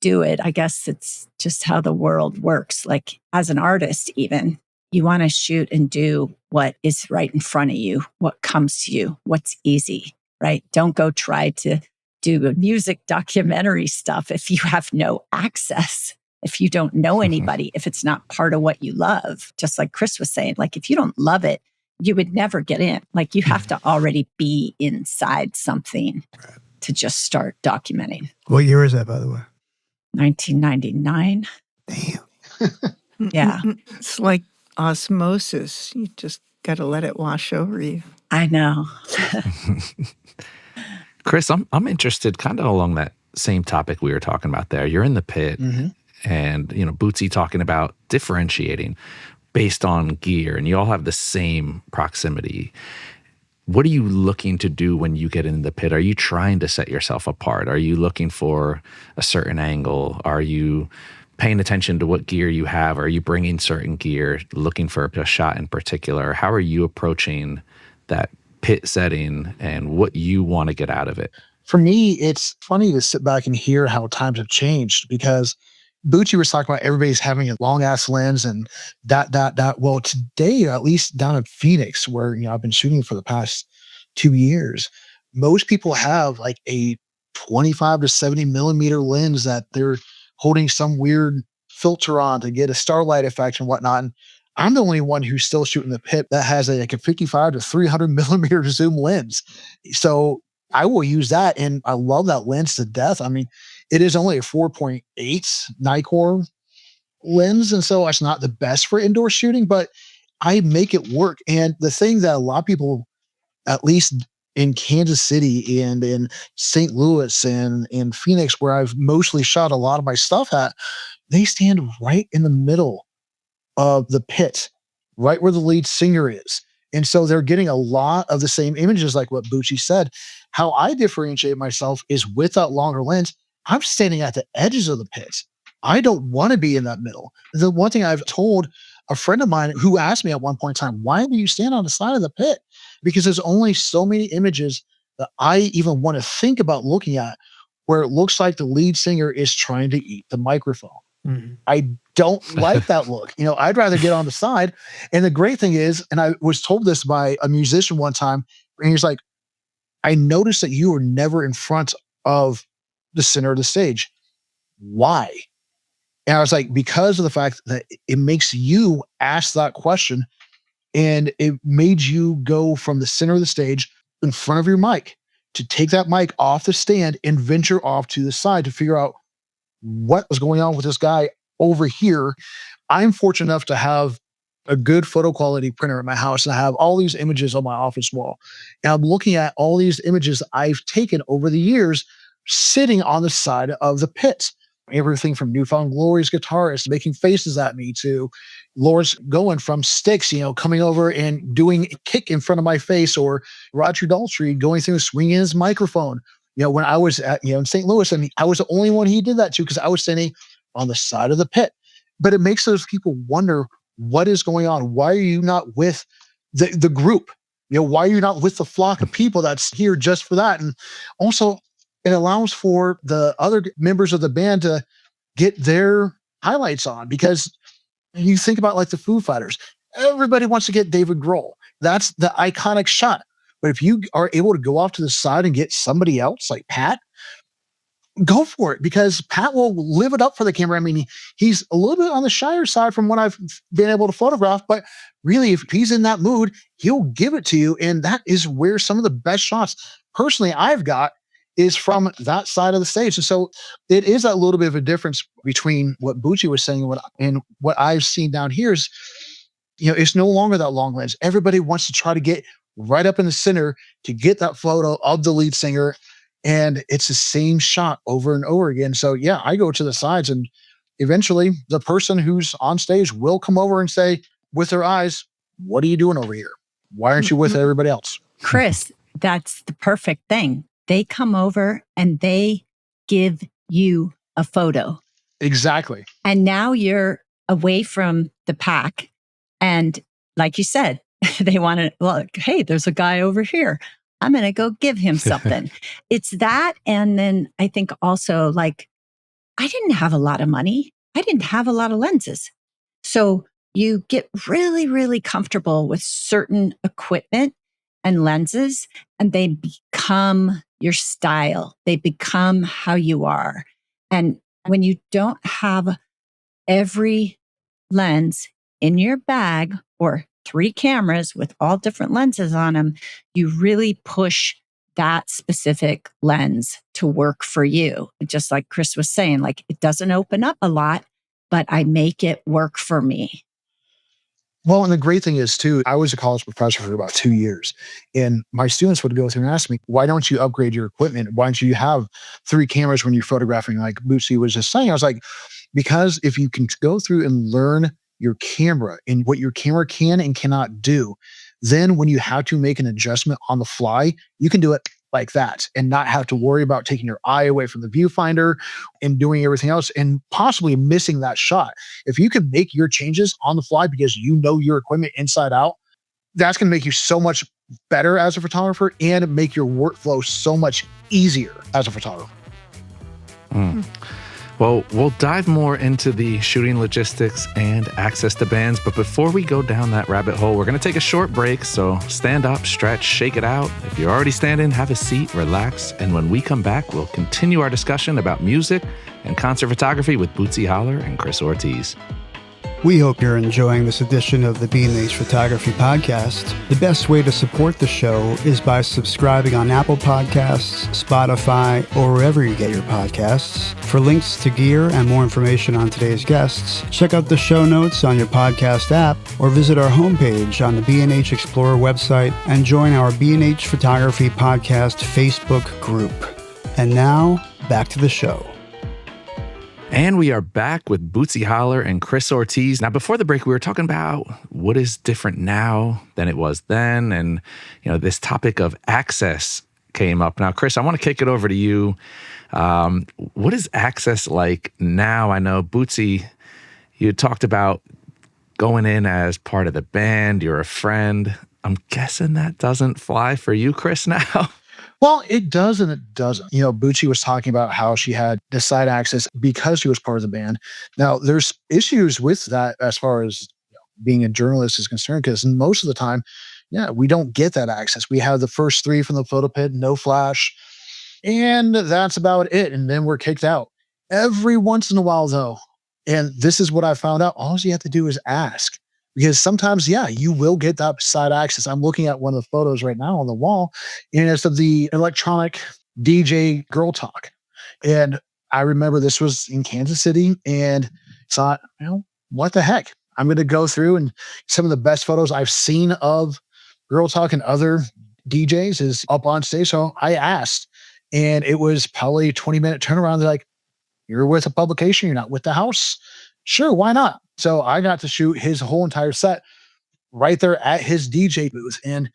do it. I guess it's just how the world works. Like as an artist, even, you want to shoot and do what is right in front of you, what comes to you, what's easy, right? Don't go try to do music documentary stuff if you have no access, if you don't know anybody, if it's not part of what you love. Just like Chris was saying, like if you don't love it, you would never get in. Like you have to already be inside something to just start documenting. What year is that, by the way? 1999. Damn. Yeah. It's like osmosis. You just got to let it wash over you. I know. Chris, I'm interested kind of along that same topic we were talking about there. You're in the pit and, Bootsy talking about differentiating based on gear, and you all have the same proximity. What are you looking to do when you get in the pit? Are you trying to set yourself apart? Are you looking for a certain angle? Are you paying attention to what gear you have? Are you bringing certain gear, looking for a shot in particular? How are you approaching that pit setting and what you want to get out of it? For me, it's funny to sit back and hear how times have changed, because Bootsy was talking about everybody's having a long ass lens and that. Well, today, at least down in Phoenix, where I've been shooting for the past 2 years, most people have like a 25 to 70 millimeter lens that they're holding some weird filter on to get a starlight effect and whatnot. And I'm the only one who's still shooting the pit that has like a 55 to 300 millimeter zoom lens. So I will use that, and I love that lens to death. I mean, it is only a 4.8 Nikkor lens, and so it's not the best for indoor shooting, but I make it work. And the thing that a lot of people, at least in Kansas City and in St. Louis and in Phoenix, where I've mostly shot a lot of my stuff at, they stand right in the middle of the pit, right where the lead singer is. And so they're getting a lot of the same images, like what Bootsy said. How I differentiate myself is with that longer lens. I'm standing at the edges of the pit. I don't want to be in that middle. The one thing I've told a friend of mine who asked me at one point in time, why do you stand on the side of the pit? Because there's only so many images that I even want to think about looking at where it looks like the lead singer is trying to eat the microphone. I don't like that look. I'd rather get on the side. And the great thing is, and I was told this by a musician one time, and he's like, I noticed that you were never in front of the center of the stage. Why? And I was like, because of the fact that it makes you ask that question, and it made you go from the center of the stage in front of your mic to take that mic off the stand and venture off to the side to figure out what was going on with this guy over here. I'm fortunate enough to have a good photo quality printer in my house, and I have all these images on my office wall. And I'm looking at all these images I've taken over the years sitting on the side of the pit. Everything from Newfound Glory's guitarist making faces at me to Lawrence going from Styx, coming over and doing a kick in front of my face, or Roger Daltrey going through swinging his microphone. When I was at, in St. Louis, and I was the only one he did that to because I was standing on the side of the pit. But it makes those people wonder what is going on. Why are you not with the group? Why are you not with the flock of people that's here just for that? And also, it allows for the other members of the band to get their highlights on, because you think about like the Foo Fighters, everybody wants to get David Grohl. That's the iconic shot. But if you are able to go off to the side and get somebody else like Pat, go for it, because Pat will live it up for the camera. I mean, he's a little bit on the shyer side from what I've been able to photograph, but really, if he's in that mood, he'll give it to you. And that is where some of the best shots personally I've got is from that side of the stage. And so it is a little bit of a difference between what Bootsy was saying and what I've seen down here is, it's no longer that long lens. Everybody wants to try to get right up in the center to get that photo of the lead singer. And it's the same shot over and over again. So yeah, I go to the sides, and eventually the person who's on stage will come over and say with their eyes, "What are you doing over here? Why aren't you with everybody else?" Chris, that's the perfect thing. They come over and they give you a photo. Exactly. And now you're away from the pack. And like you said, they want to, look, hey, there's a guy over here. I'm going to go give him something. It's that. And then I think also, like, I didn't have a lot of money. I didn't have a lot of lenses. So you get really, really comfortable with certain equipment and lenses, and they become your style. They become how you are. And when you don't have every lens in your bag, or 3 cameras with all different lenses on them, you really push that specific lens to work for you. Just like Chris was saying, like, it doesn't open up a lot, but I make it work for me. Well, and the great thing is too, I was a college professor for about 2 years, and my students would go through and ask me, "Why don't you upgrade your equipment? Why don't you have 3 cameras when you're photographing?" Like Bootsy was just saying, I was like, because if you can go through and learn your camera and what your camera can and cannot do, then when you have to make an adjustment on the fly, you can do it like that and not have to worry about taking your eye away from the viewfinder and doing everything else and possibly missing that shot. If you can make your changes on the fly because you know your equipment inside out, that's going to make you so much better as a photographer and make your workflow so much easier as a photographer. Well, we'll dive more into the shooting logistics and access to bands. But before we go down that rabbit hole, we're going to take a short break. So stand up, stretch, shake it out. If you're already standing, have a seat, relax. And when we come back, we'll continue our discussion about music and concert photography with Bootsy Holler and Chris Ortiz. We hope you're enjoying this edition of the B&H Photography Podcast. The best way to support the show is by subscribing on Apple Podcasts, Spotify, or wherever you get your podcasts. For links to gear and more information on today's guests, check out the show notes on your podcast app or visit our homepage on the B&H Explorer website and join our B&H Photography Podcast Facebook group. And now, back to the show. And we are back with Bootsy Holler and Chris Ortiz. Now, before the break, we were talking about what is different now than it was then. And, this topic of access came up. Now, Chris, I want to kick it over to you. What is access like now? I know, Bootsy, you talked about going in as part of the band. You're a friend. I'm guessing that doesn't fly for you, Chris, now. Well, it does and it doesn't. Bootsy was talking about how she had the side access because she was part of the band. Now, there's issues with that as far as being a journalist is concerned, because most of the time, we don't get that access. We have the first 3 from the photo pit, no flash, and that's about it. And then we're kicked out. Every once in a while, though, and this is what I found out, all you have to do is ask. Because sometimes, you will get that side access. I'm looking at one of the photos right now on the wall, and it's of the electronic DJ Girl Talk. And I remember this was in Kansas City and thought, what the heck? I'm going to go through, and some of the best photos I've seen of Girl Talk and other DJs is up on stage. So I asked, and it was probably a 20-minute turnaround. They're like, "You're with a publication, you're not with the house? Sure, why not?" So I got to shoot his whole entire set right there at his DJ booth. And,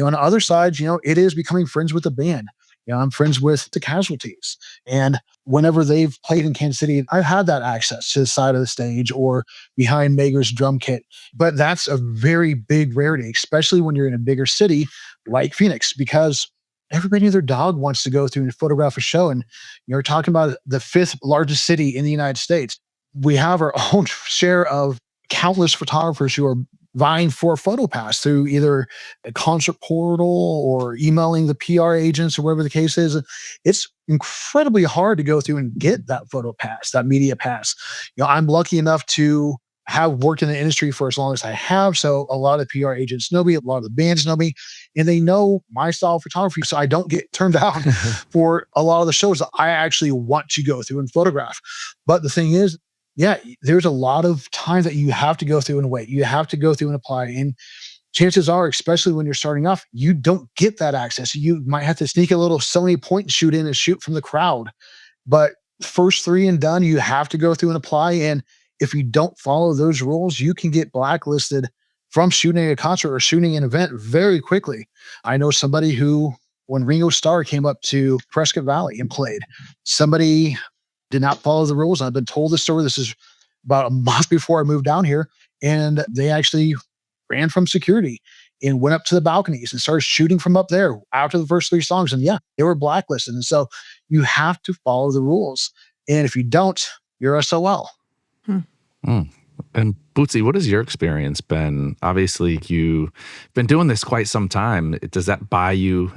on the other side, it is becoming friends with the band. I'm friends with the Casualties. And whenever they've played in Kansas City, I've had that access to the side of the stage or behind Mager's drum kit. But that's a very big rarity, especially when you're in a bigger city like Phoenix, because everybody and their dog wants to go through and photograph a show. And you're talking about the fifth largest city in the United States. We have our own share of countless photographers who are vying for a photo pass through either a concert portal or emailing the PR agents or whatever the case is. It's incredibly hard to go through and get that photo pass, that media pass. I'm lucky enough to have worked in the industry for as long as I have. So a lot of PR agents know me, a lot of the bands know me, and they know my style of photography. So I don't get turned down for a lot of the shows that I actually want to go through and photograph. But the thing is, yeah, there's a lot of time that you have to go through and wait. You have to go through and apply. And chances are, especially when you're starting off, you don't get that access. You might have to sneak a little Sony point and shoot in and shoot from the crowd. But first three and done, you have to go through and apply. And if you don't follow those rules, you can get blacklisted from shooting a concert or shooting an event very quickly. I know somebody who, when Ringo Starr came up to Prescott Valley and played, somebody did not follow the rules. I've been told this story. This is about a month before I moved down here. And they actually ran from security and went up to the balconies and started shooting from up there after the first three songs. And yeah, they were blacklisted. And so you have to follow the rules. And if you don't, you're SOL. Mm. And Bootsy, what has your experience been? Obviously, you've been doing this quite some time. Does that buy you,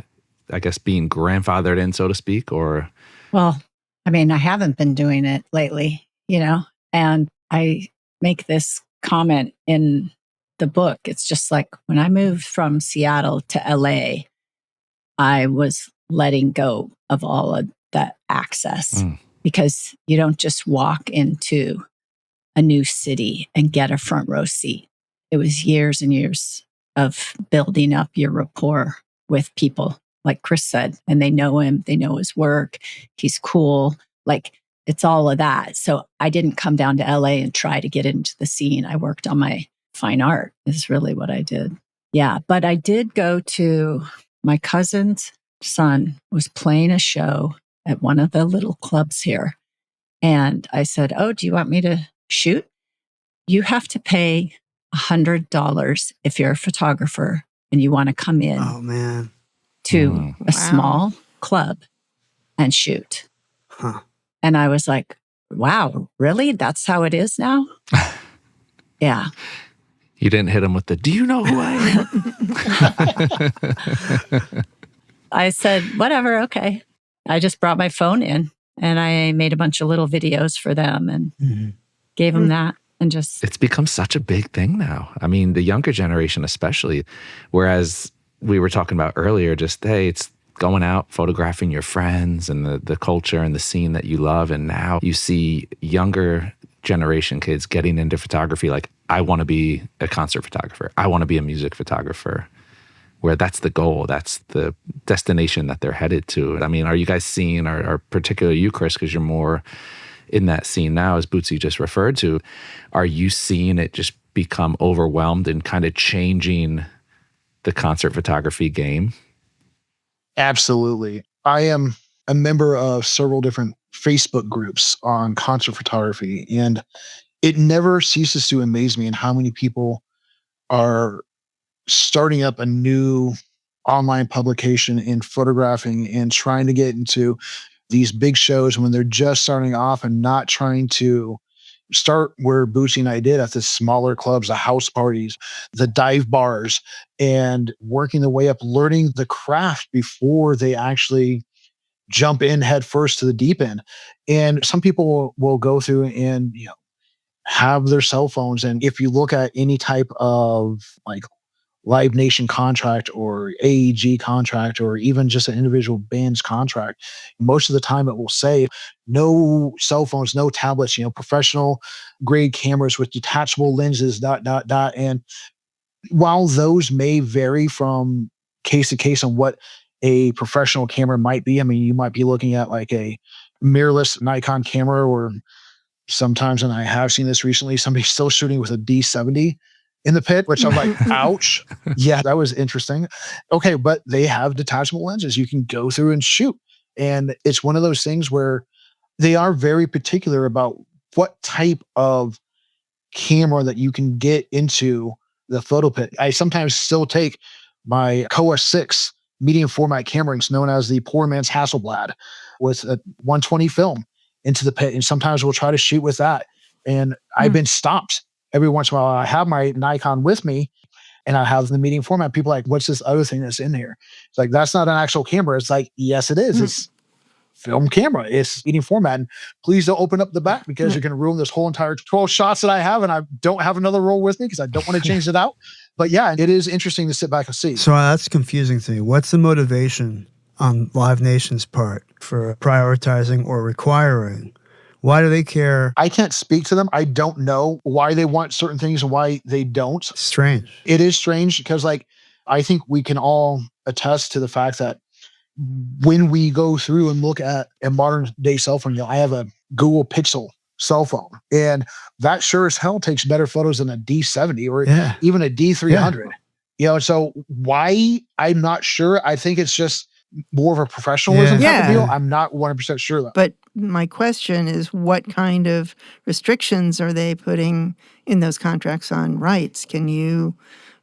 I guess, being grandfathered in, so to speak, or? Well, I mean, I haven't been doing it lately, and I make this comment in the book. It's just like when I moved from Seattle to LA, I was letting go of all of that access because you don't just walk into a new city and get a front row seat. It was years and years of building up your rapport with people, like Chris said, and they know him, they know his work, he's cool. Like it's all of that. So I didn't come down to LA and try to get into the scene. I worked on my fine art is really what I did. Yeah. But I did go to my cousin's son was playing a show at one of the little clubs here. And I said, "Oh, do you want me to shoot? You have to pay $100 if you're a photographer and you want to come in to a small club and shoot." Huh. And I was like, wow, really? That's how it is now? Yeah. You didn't hit him with the, "Do you know who I am?" I said, whatever, okay. I just brought my phone in and I made a bunch of little videos for them and gave them that. And just, it's become such a big thing now. I mean, the younger generation especially, whereas we were talking about earlier, just, hey, it's going out, photographing your friends and the culture and the scene that you love. And now you see younger generation kids getting into photography. Like, I want to be a concert photographer. I want to be a music photographer, where that's the goal. That's the destination that they're headed to. I mean, are you guys seeing, or particularly you, Chris, because you're more in that scene now, as Bootsy just referred to, are you seeing it just become overwhelmed and kind of changing the concert photography game? Absolutely. I am a member of several different Facebook groups on concert photography, and it never ceases to amaze me in how many people are starting up a new online publication in photographing and trying to get into these big shows when they're just starting off and not trying to start where Bootsy and I did at the smaller clubs, the house parties, the dive bars, and working their way up, learning the craft before they actually jump in head first to the deep end. And some people will go through and have their cell phones. And if you look at any type of like Live Nation contract or AEG contract, or even just an individual band's contract, most of the time it will say no cell phones, no tablets, professional grade cameras with detachable lenses, ... And while those may vary from case to case on what a professional camera might be, I mean, you might be looking at like a mirrorless Nikon camera, or sometimes, and I have seen this recently, somebody's still shooting with a D70 in the pit, which I'm like, ouch. Yeah, that was interesting. Okay, but they have detachable lenses. You can go through and shoot. And it's one of those things where they are very particular about what type of camera that you can get into the photo pit. I sometimes still take my Koa 6 medium format camera, it's known as the poor man's Hasselblad, with a 120 film into the pit. And sometimes we'll try to shoot with that. And I've been stopped every once in a while. I have my Nikon with me and I have the medium format. People are like, what's this other thing that's in here? It's like, that's not an actual camera. It's like, yes, it is. It's film camera. It's medium format. And please don't open up the back because you're going to ruin this whole entire 12 shots that I have. And I don't have another roll with me because I don't want to change it out. But yeah, it is interesting to sit back and see. So that's confusing to me. What's the motivation on Live Nation's part for prioritizing or requiring? Why do they care? I can't speak to them. I don't know why they want certain things and why they don't. Strange. It is strange because, like, I think we can all attest to the fact that when we go through and look at a modern day cell phone, I have a Google Pixel cell phone, and that sure as hell takes better photos than a D70 or even a D300. So why? I'm not sure. I think it's just more of a professionalism type of deal. I'm not 100% sure though. But my question is, what kind of restrictions are they putting in those contracts on rights? Can you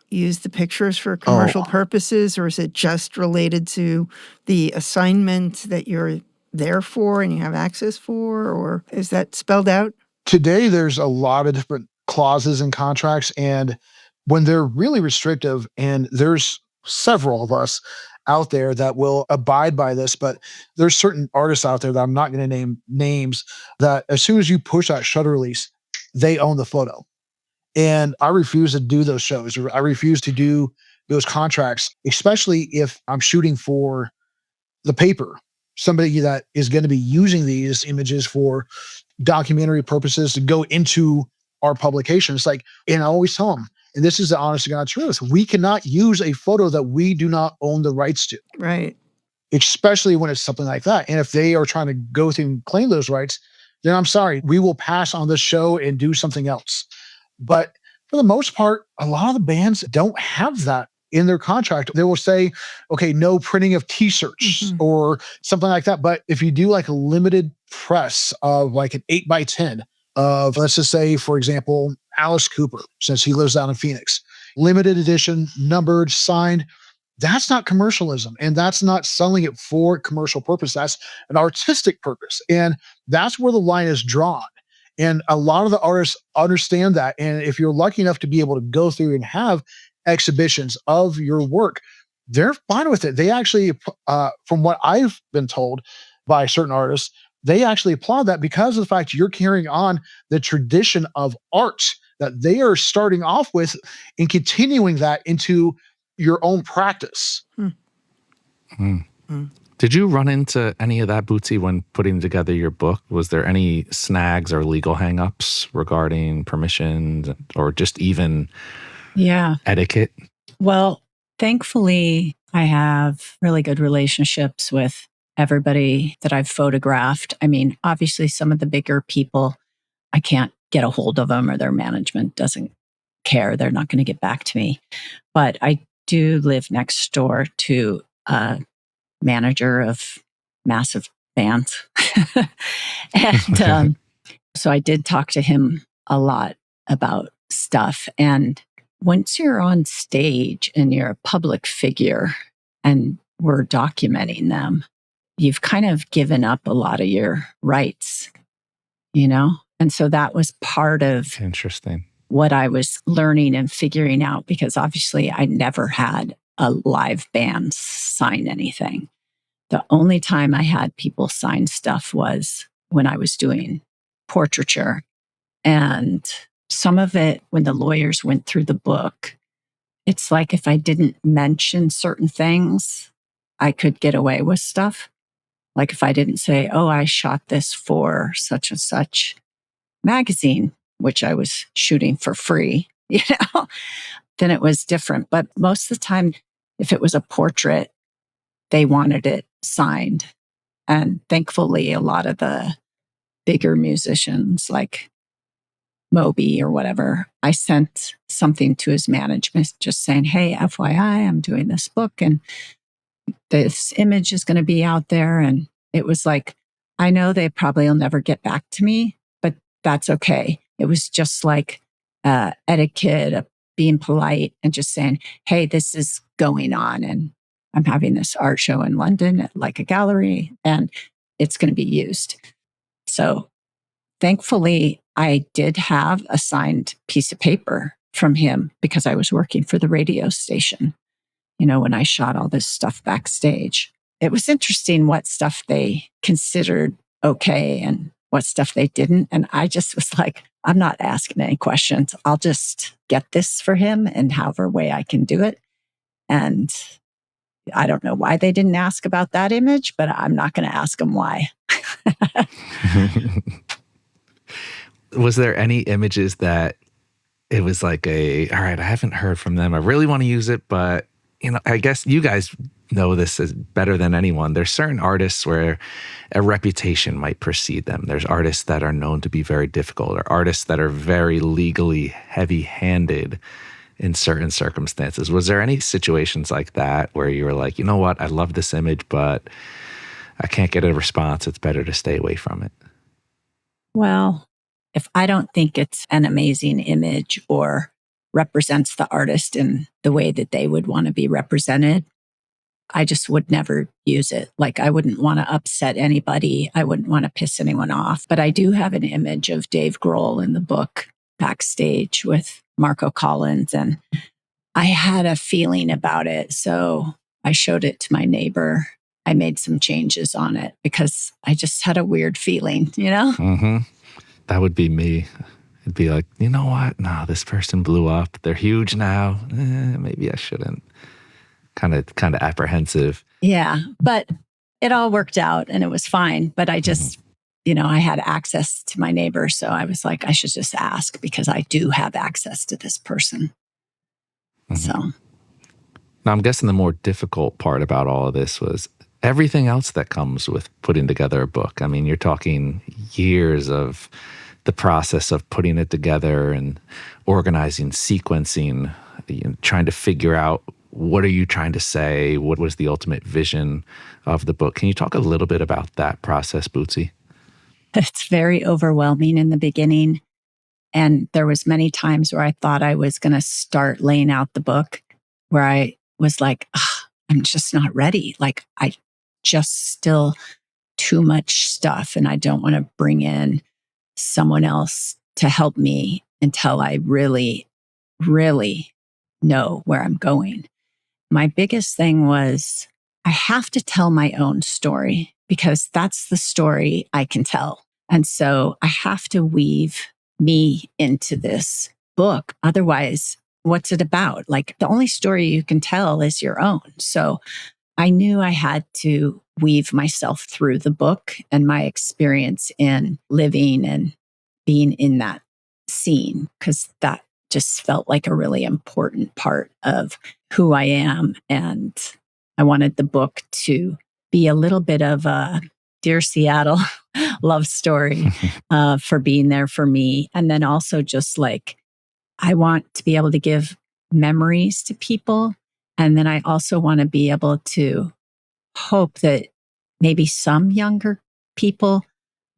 use the pictures for commercial purposes, or is it just related to the assignment that you're there for and you have access for, or is that spelled out? Today, there's a lot of different clauses in contracts, and when they're really restrictive, and there's several of us out there that will abide by this, but there's certain artists out there that I'm not going to name names that as soon as you push that shutter release, they own the photo. And I refuse to do those shows. Or I refuse to do those contracts, especially if I'm shooting for the paper, somebody that is going to be using these images for documentary purposes to go into our publication. It's like, and I always tell them, and this is the honest to God truth, we cannot use a photo that we do not own the rights to. Right. Especially when it's something like that. And if they are trying to go through and claim those rights, then I'm sorry, we will pass on this show and do something else. But for the most part, a lot of the bands don't have that in their contract. They will say, okay, no printing of t-shirts or something like that. But if you do like a limited press of like an 8x10 of, let's just say, for example, Alice Cooper, since he lives down in Phoenix, limited edition, numbered, signed, that's not commercialism. And that's not selling it for commercial purpose. That's an artistic purpose. And that's where the line is drawn. And a lot of the artists understand that. And if you're lucky enough to be able to go through and have exhibitions of your work, they're fine with it. They actually, from what I've been told by certain artists, they actually applaud that because of the fact you're carrying on the tradition of art that they are starting off with and continuing that into your own practice. Did you run into any of that, Bootsy, when putting together your book? Was there any snags or legal hangups regarding permissions or just even etiquette? Well, thankfully, I have really good relationships with everybody that I've photographed. I mean, obviously, some of the bigger people, I can't get a hold of them or their management doesn't care. They're not going to get back to me. But I do live next door to a manager of massive bands. And so I did talk to him a lot about stuff. And once you're on stage and you're a public figure and we're documenting them, you've kind of given up a lot of your rights, you know? And so that was part of what I was learning and figuring out, because obviously I never had a live band sign anything. The only time I had people sign stuff was when I was doing portraiture. And some of it, when the lawyers went through the book, it's like if I didn't mention certain things, I could get away with stuff. Like if I didn't say, oh, I shot this for such and such magazine, which I was shooting for free, then it was different. But most of the time, if it was a portrait, they wanted it signed. And thankfully, a lot of the bigger musicians like Moby or whatever, I sent something to his management just saying, hey, FYI, I'm doing this book and this image is going to be out there. And it was like, I know they probably will never get back to me, but that's okay. It was just like etiquette, being polite and just saying, hey, this is going on. And I'm having this art show in London at like a gallery and it's going to be used. So thankfully, I did have a signed piece of paper from him because I was working for the radio station, when I shot all this stuff backstage. It was interesting what stuff they considered okay and what stuff they didn't. And I just was like, I'm not asking any questions. I'll just get this for him in however way I can do it. And I don't know why they didn't ask about that image, but I'm not going to ask them why. Was there any images that it was like all right, I haven't heard from them. I really want to use it, but I guess you guys know this as better than anyone. There's certain artists where a reputation might precede them. There's artists that are known to be very difficult, or artists that are very legally heavy-handed in certain circumstances. Was there any situations like that where you were like, you know what, I love this image, but I can't get a response. It's better to stay away from it? Well, if I don't think it's an amazing image or represents the artist in the way that they would want to be represented, I just would never use it. Like, I wouldn't want to upset anybody. I wouldn't want to piss anyone off. But I do have an image of Dave Grohl in the book backstage with Marco Collins. And I had a feeling about it. So I showed it to my neighbor. I made some changes on it because I just had a weird feeling, Mm-hmm. That would be me. It'd be like, you know what? No, this person blew up. They're huge now. Maybe I shouldn't. Kind of apprehensive. Yeah, but it all worked out and it was fine. But I just, I had access to my neighbor. So I was like, I should just ask because I do have access to this person. Mm-hmm. So. Now, I'm guessing the more difficult part about all of this was everything else that comes with putting together a book. I mean, you're talking years of the process of putting it together and organizing, sequencing, trying to figure out what are you trying to say? What was the ultimate vision of the book? Can you talk a little bit about that process, Bootsy? It's very overwhelming in the beginning. And there was many times where I thought I was going to start laying out the book where I was like, I'm just not ready. Like, I just still too much stuff and I don't want to bring in someone else to help me until I really, really know where I'm going. My biggest thing was I have to tell my own story because that's the story I can tell. And so I have to weave me into this book. Otherwise, what's it about? Like, the only story you can tell is your own. So I knew I had to weave myself through the book and my experience in living and being in that scene, because that just felt like a really important part of who I am. And I wanted the book to be a little bit of a Dear Seattle love story for being there for me. And then also just like, I want to be able to give memories to people. And then I also want to be able to hope that maybe some younger people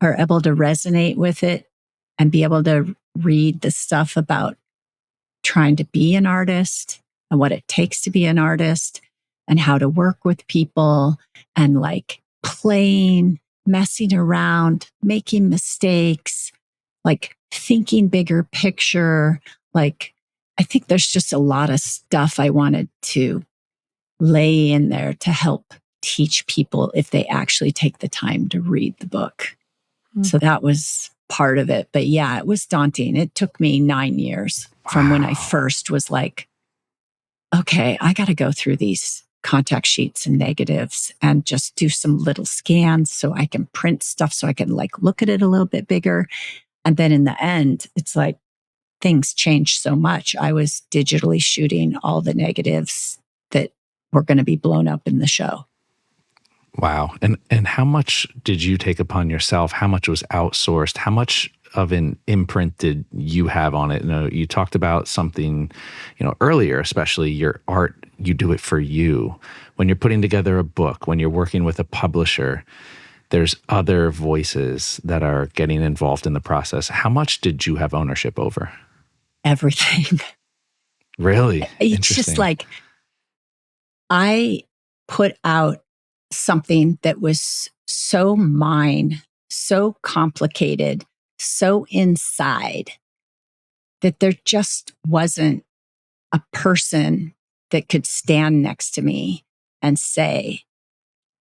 are able to resonate with it and be able to read the stuff about trying to be an artist and what it takes to be an artist and how to work with people and like playing, messing around, making mistakes, like thinking bigger picture. Like, I think there's just a lot of stuff I wanted to lay in there to help teach people if they actually take the time to read the book. Mm-hmm. So that was part of it. But yeah, it was daunting. It took me 9 years from when I first was like, okay, I got to go through these contact sheets and negatives and just do some little scans so I can print stuff so I can like look at it a little bit bigger. And then in the end, it's like things changed so much. I was digitally shooting all the negatives that were going to be blown up in the show. Wow. And how much did you take upon yourself? How much was outsourced? How much of an imprint did you have on it? You talked about something, earlier, especially your art, you do it for you. When you're putting together a book, when you're working with a publisher, there's other voices that are getting involved in the process. How much did you have ownership over? Everything. Really? It's just like, I put out something that was so mine, so complicated, so inside, that there just wasn't a person that could stand next to me and say,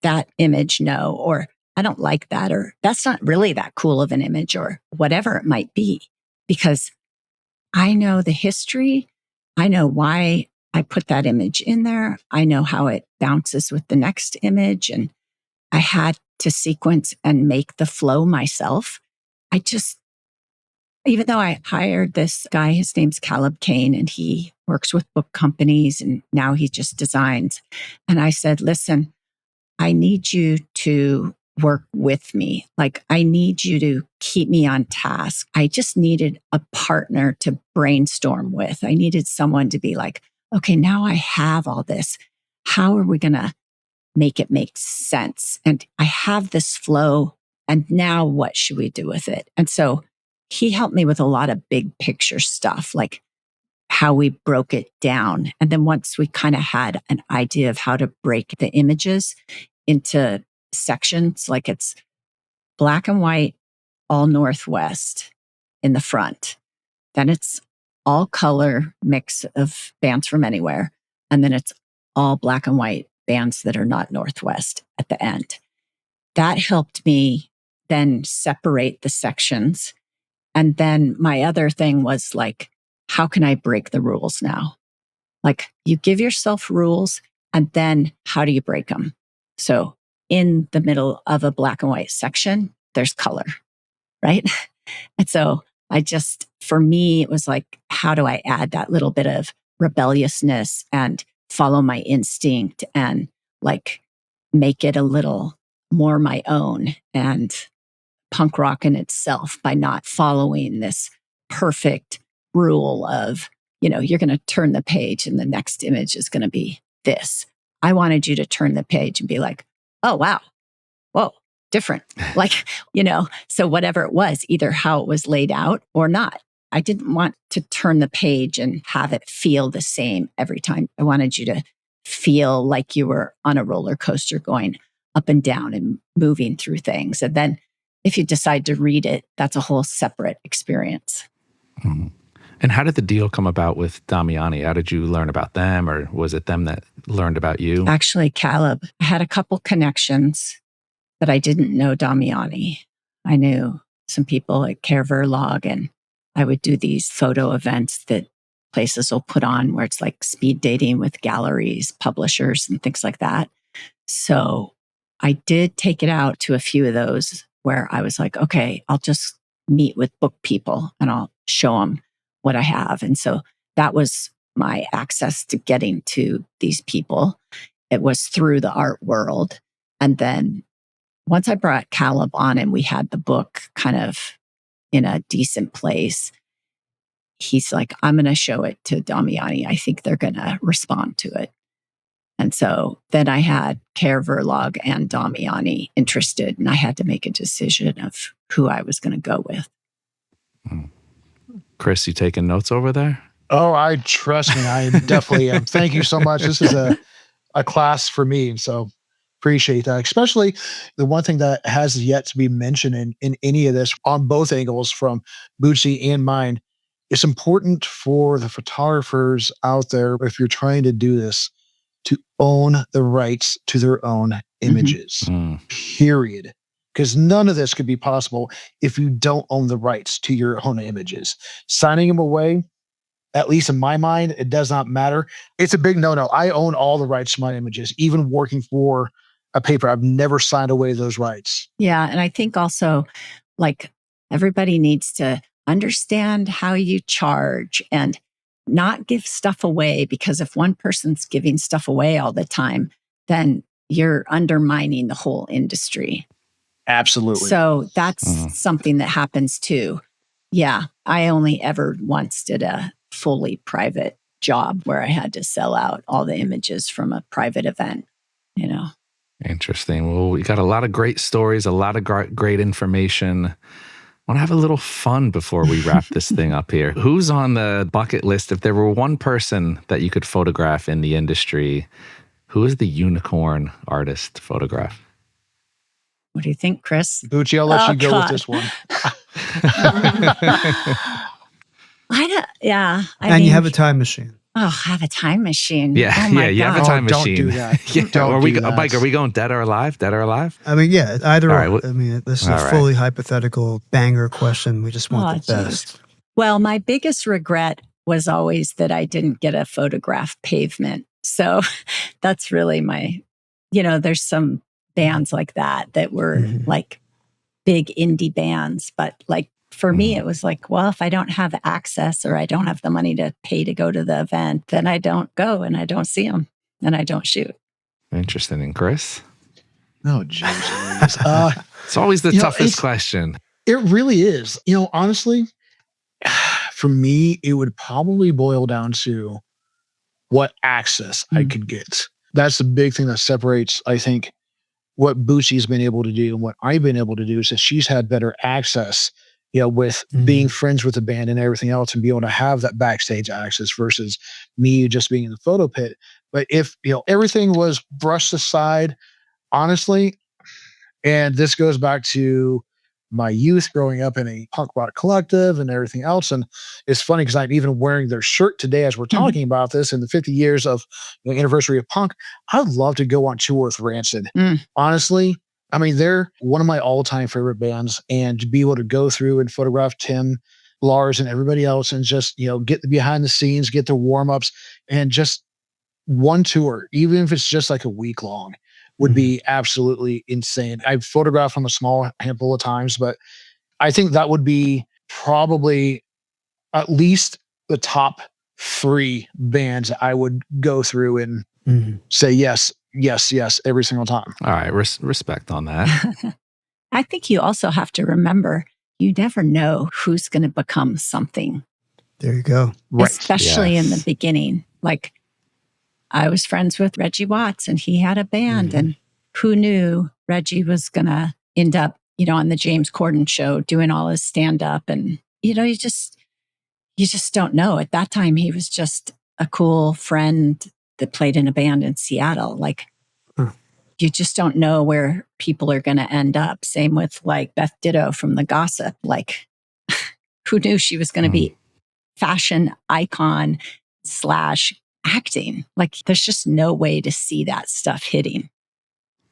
that image, no, or I don't like that, or that's not really that cool of an image, or whatever it might be. Because I know the history. I know why I put that image in there. I know how it bounces with the next image. And I had to sequence and make the flow myself. Even though I hired this guy, his name's Caleb Kane, and he works with book companies, and now he just designs. And I said, listen, I need you to work with me. Like, I need you to keep me on task. I just needed a partner to brainstorm with. I needed someone to be like, okay, now I have all this. How are we going to make it make sense? And I have this flow. And now what should we do with it? And so he helped me with a lot of big picture stuff, like how we broke it down. And then once we kind of had an idea of how to break the images into sections, like it's black and white, all Northwest in the front. Then it's all color mix of bands from anywhere. And then it's all black and white bands that are not Northwest at the end. That helped me then separate the sections. And then my other thing was like, how can I break the rules now? Like, you give yourself rules, and then how do you break them? So in the middle of a black and white section, there's color, right? And so for me, it was like, how do I add that little bit of rebelliousness and follow my instinct and like make it a little more my own and punk rock in itself by not following this perfect rule of, you're going to turn the page and the next image is going to be this. I wanted you to turn the page and be like, oh, wow. Whoa, different. So whatever it was, either how it was laid out or not. I didn't want to turn the page and have it feel the same every time. I wanted you to feel like you were on a roller coaster going up and down and moving through things. And then if you decide to read it, that's a whole separate experience. Mm-hmm. And how did the deal come about with Damiani? How did you learn about them, or was it them that learned about you? Actually, Caleb. I had a couple connections, but I didn't know Damiani. I knew some people at Care Verlag, and I would do these photo events that places will put on where it's like speed dating with galleries, publishers, and things like that. So I did take it out to a few of those where I was like, okay, I'll just meet with book people and I'll show them what I have. And so that was my access to getting to these people. It was through the art world. And then once I brought Caleb on and we had the book kind of in a decent place, he's like, I'm going to show it to Damiani. I think they're going to respond to it. And so then I had Care Verlag and Damiani interested, and I had to make a decision of who I was going to go with. Chris, you taking notes over there? Oh, trust me, I definitely am. Thank you so much. This is a class for me, so appreciate that. Especially the one thing that has yet to be mentioned in any of this on both angles from Bootsy and mine. It's important for the photographers out there, if you're trying to do this, to own the rights to their own images, period. Because none of this could be possible if you don't own the rights to your own images. Signing them away, at least in my mind, it does not matter. It's a big no-no. I own all the rights to my images, even working for a paper. I've never signed away those rights. Yeah. And I think also, like, everybody needs to understand how you charge and not give stuff away, because if one person's giving stuff away all the time, then you're undermining the whole industry. Absolutely. So that's something that happens too. Yeah, I only ever once did a fully private job where I had to sell out all the images from a private event, you know. Interesting. Well, we got a lot of great stories, a lot of great information. I want to have a little fun before we wrap this thing up here. Who's on the bucket list? If there were one person that you could photograph in the industry, who is the unicorn artist photograph? What do you think, Chris? Bootsy, I'll let Oh, you go with God. this one. I don't, yeah. I And mean, you have a time machine. oh, have a time machine. Yeah, Oh my yeah, you have a God. time Oh, don't machine. do that. Yeah, Don't are we, do that. Mike, are we going dead or alive? Dead or alive? I mean, yeah, either All or. right, well- I mean, this is all a right. fully hypothetical banger question. We just want Oh, the best. Well, my biggest regret was always that I didn't get a photograph pavement. So that's really my, there's some bands like that were Mhm. like big indie bands. But like for me, Mhm. it was like, well, if I don't have access or I don't have the money to pay to go to the event, then I don't go and I don't see them and I don't shoot. Interesting. And Chris? Oh, jeez. It's always the You know, toughest it's- question. It really is. Honestly, for me, it would probably boil down to what access I could get. That's the big thing that separates, I think, what Bootsy's been able to do and what I've been able to do is that she's had better access, with being friends with the band and everything else and be able to have that backstage access versus me just being in the photo pit. But if, everything was brushed aside, honestly, and this goes back to my youth growing up in a punk rock collective and everything else. And it's funny because I'm even wearing their shirt today as we're talking about this in the 50 years of anniversary of punk. I'd love to go on tour with Rancid. Honestly, I mean, they're one of my all-time favorite bands. And to be able to go through and photograph Tim, Lars, and everybody else and just, get the behind the scenes, get the warm-ups, and just one tour, even if it's just like a week long, would be absolutely insane. I've photographed them a small handful of times, but I think that would be probably at least the top 3 bands I would go through and say yes, yes, yes every single time. All right. Respect on that. I think you also have to remember you never know who's going to become something. There you go. Right. Especially in the Yes. beginning. Like I was friends with Reggie Watts and he had a band and who knew Reggie was going to end up, on the James Corden show doing all his stand up and, you just don't know. At that time, he was just a cool friend that played in a band in Seattle. Like you just don't know where people are going to end up. Same with like Beth Ditto from The Gossip. Like who knew she was going to be fashion icon / acting. Like there's just no way to see that stuff hitting.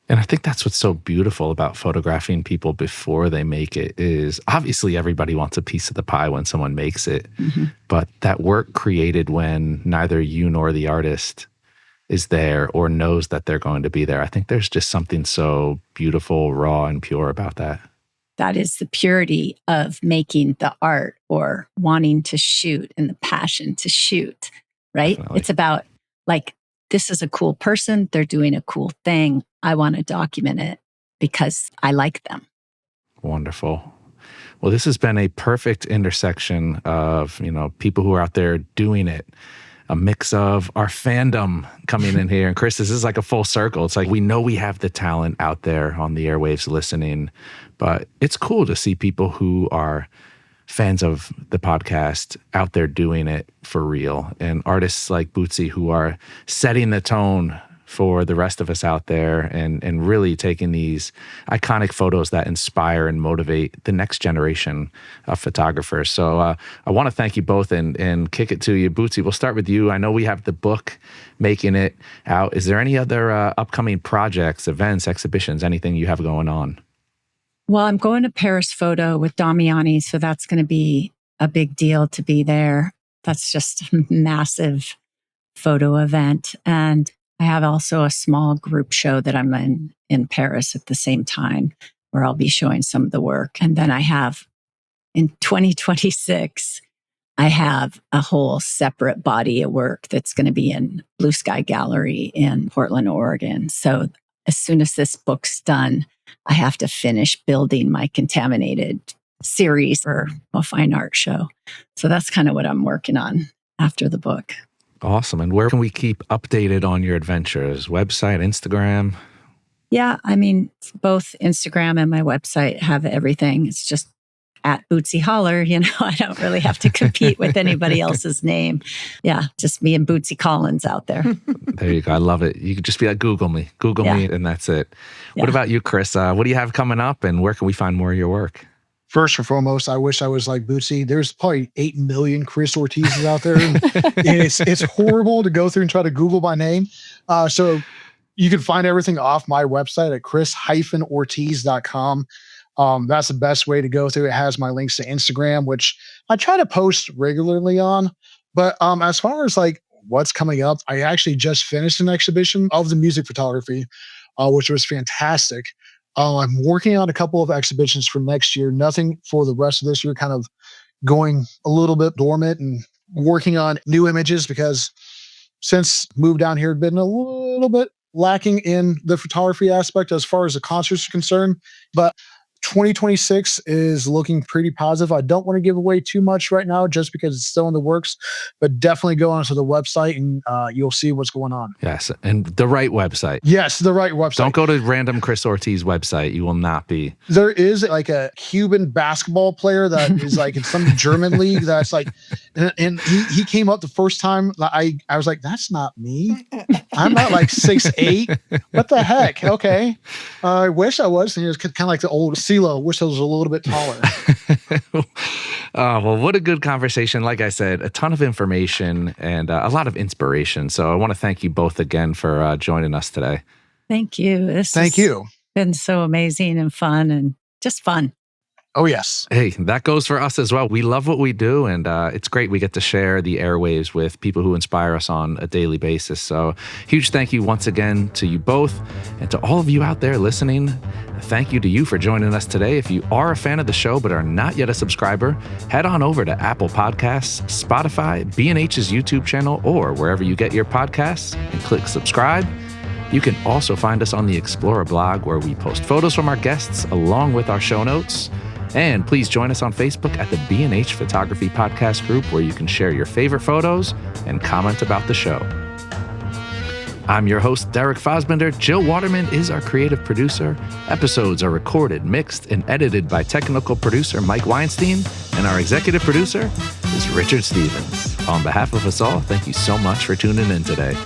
And I think that's what's so beautiful about photographing people before they make it is obviously everybody wants a piece of the pie when someone makes it. But that work created when neither you nor the artist is there or knows that they're going to be there. I think there's just something so beautiful, raw, and pure about that. That is the purity of making the art or wanting to shoot and the passion to shoot, right? Definitely. It's about like, this is a cool person. They're doing a cool thing. I want to document it because I like them. Wonderful. Well, this has been a perfect intersection of, people who are out there doing it. A mix of our fandom coming in here. And Chris, this is like a full circle. It's like we know we have the talent out there on the airwaves listening, but it's cool to see people who are fans of the podcast out there doing it for real. And artists like Bootsy who are setting the tone for the rest of us out there and really taking these iconic photos that inspire and motivate the next generation of photographers. So I want to thank you both and kick it to you. Bootsy, we'll start with you. I know we have the book making it out. Is there any other upcoming projects, events, exhibitions, anything you have going on? Well, I'm going to Paris Photo with Damiani, so that's going to be a big deal to be there. That's just a massive photo event. And I have also a small group show that I'm in Paris at the same time where I'll be showing some of the work. And then I have in 2026, I have a whole separate body of work that's going to be in Blue Sky Gallery in Portland, Oregon. So as soon as this book's done, I have to finish building my contaminated series for a fine art show. So that's kind of what I'm working on after the book. Awesome. And where can we keep updated on your adventures? Website, Instagram? Yeah, I mean, both Instagram and my website have everything. It's just at Bootsy Holler. I don't really have to compete with anybody else's name. Yeah, just me and Bootsy Collins out there. There you go. I love it. You could just be like, Google me, and that's it. Yeah. What about you, Chris? What do you have coming up, and where can we find more of your work? First and foremost, I wish I was like Bootsy. There's probably 8 million Chris Ortizes out there. And it's horrible to go through and try to Google my name. So you can find everything off my website at chris-ortiz.com. That's the best way to go through. It has my links to Instagram, which I try to post regularly on. But as far as like what's coming up, I actually just finished an exhibition of the music photography, which was fantastic. I'm working on a couple of exhibitions for next year. Nothing for the rest of this year, kind of going a little bit dormant and working on new images because since moved down here, been a little bit lacking in the photography aspect as far as the concerts are concerned. But 2026 is looking pretty positive. I don't want to give away too much right now just because it's still in the works, but definitely go onto the website and you'll see what's going on. Yes, and the right website. Yes, the right website. Don't go to random Chris Ortiz website. You will not be. There is like a Cuban basketball player that is like in some German league that's like, and he came up the first time. I was like, that's not me. I'm not like 6'8". What the heck? Okay. I wish I was. And he was kind of like the old CeeLo. Wish I was a little bit taller. Oh, well, what a good conversation. Like I said, a ton of information and a lot of inspiration. So I want to thank you both again for joining us today. Thank you. Thank you. Been so amazing and fun and just fun. Oh, yes. Hey, that goes for us as well. We love what we do, and it's great we get to share the airwaves with people who inspire us on a daily basis. So huge thank you once again to you both and to all of you out there listening. Thank you to you for joining us today. If you are a fan of the show but are not yet a subscriber, head on over to Apple Podcasts, Spotify, B&H's YouTube channel, or wherever you get your podcasts and click subscribe. You can also find us on the Explorer blog where we post photos from our guests along with our show notes. And please join us on Facebook at the B&H Photography Podcast group where you can share your favorite photos and comment about the show. I'm your host, Derek Fosbender. Jill Waterman is our creative producer. Episodes are recorded, mixed, and edited by technical producer Mike Weinstein. And our executive producer is Richard Stevens. On behalf of us all, thank you so much for tuning in today.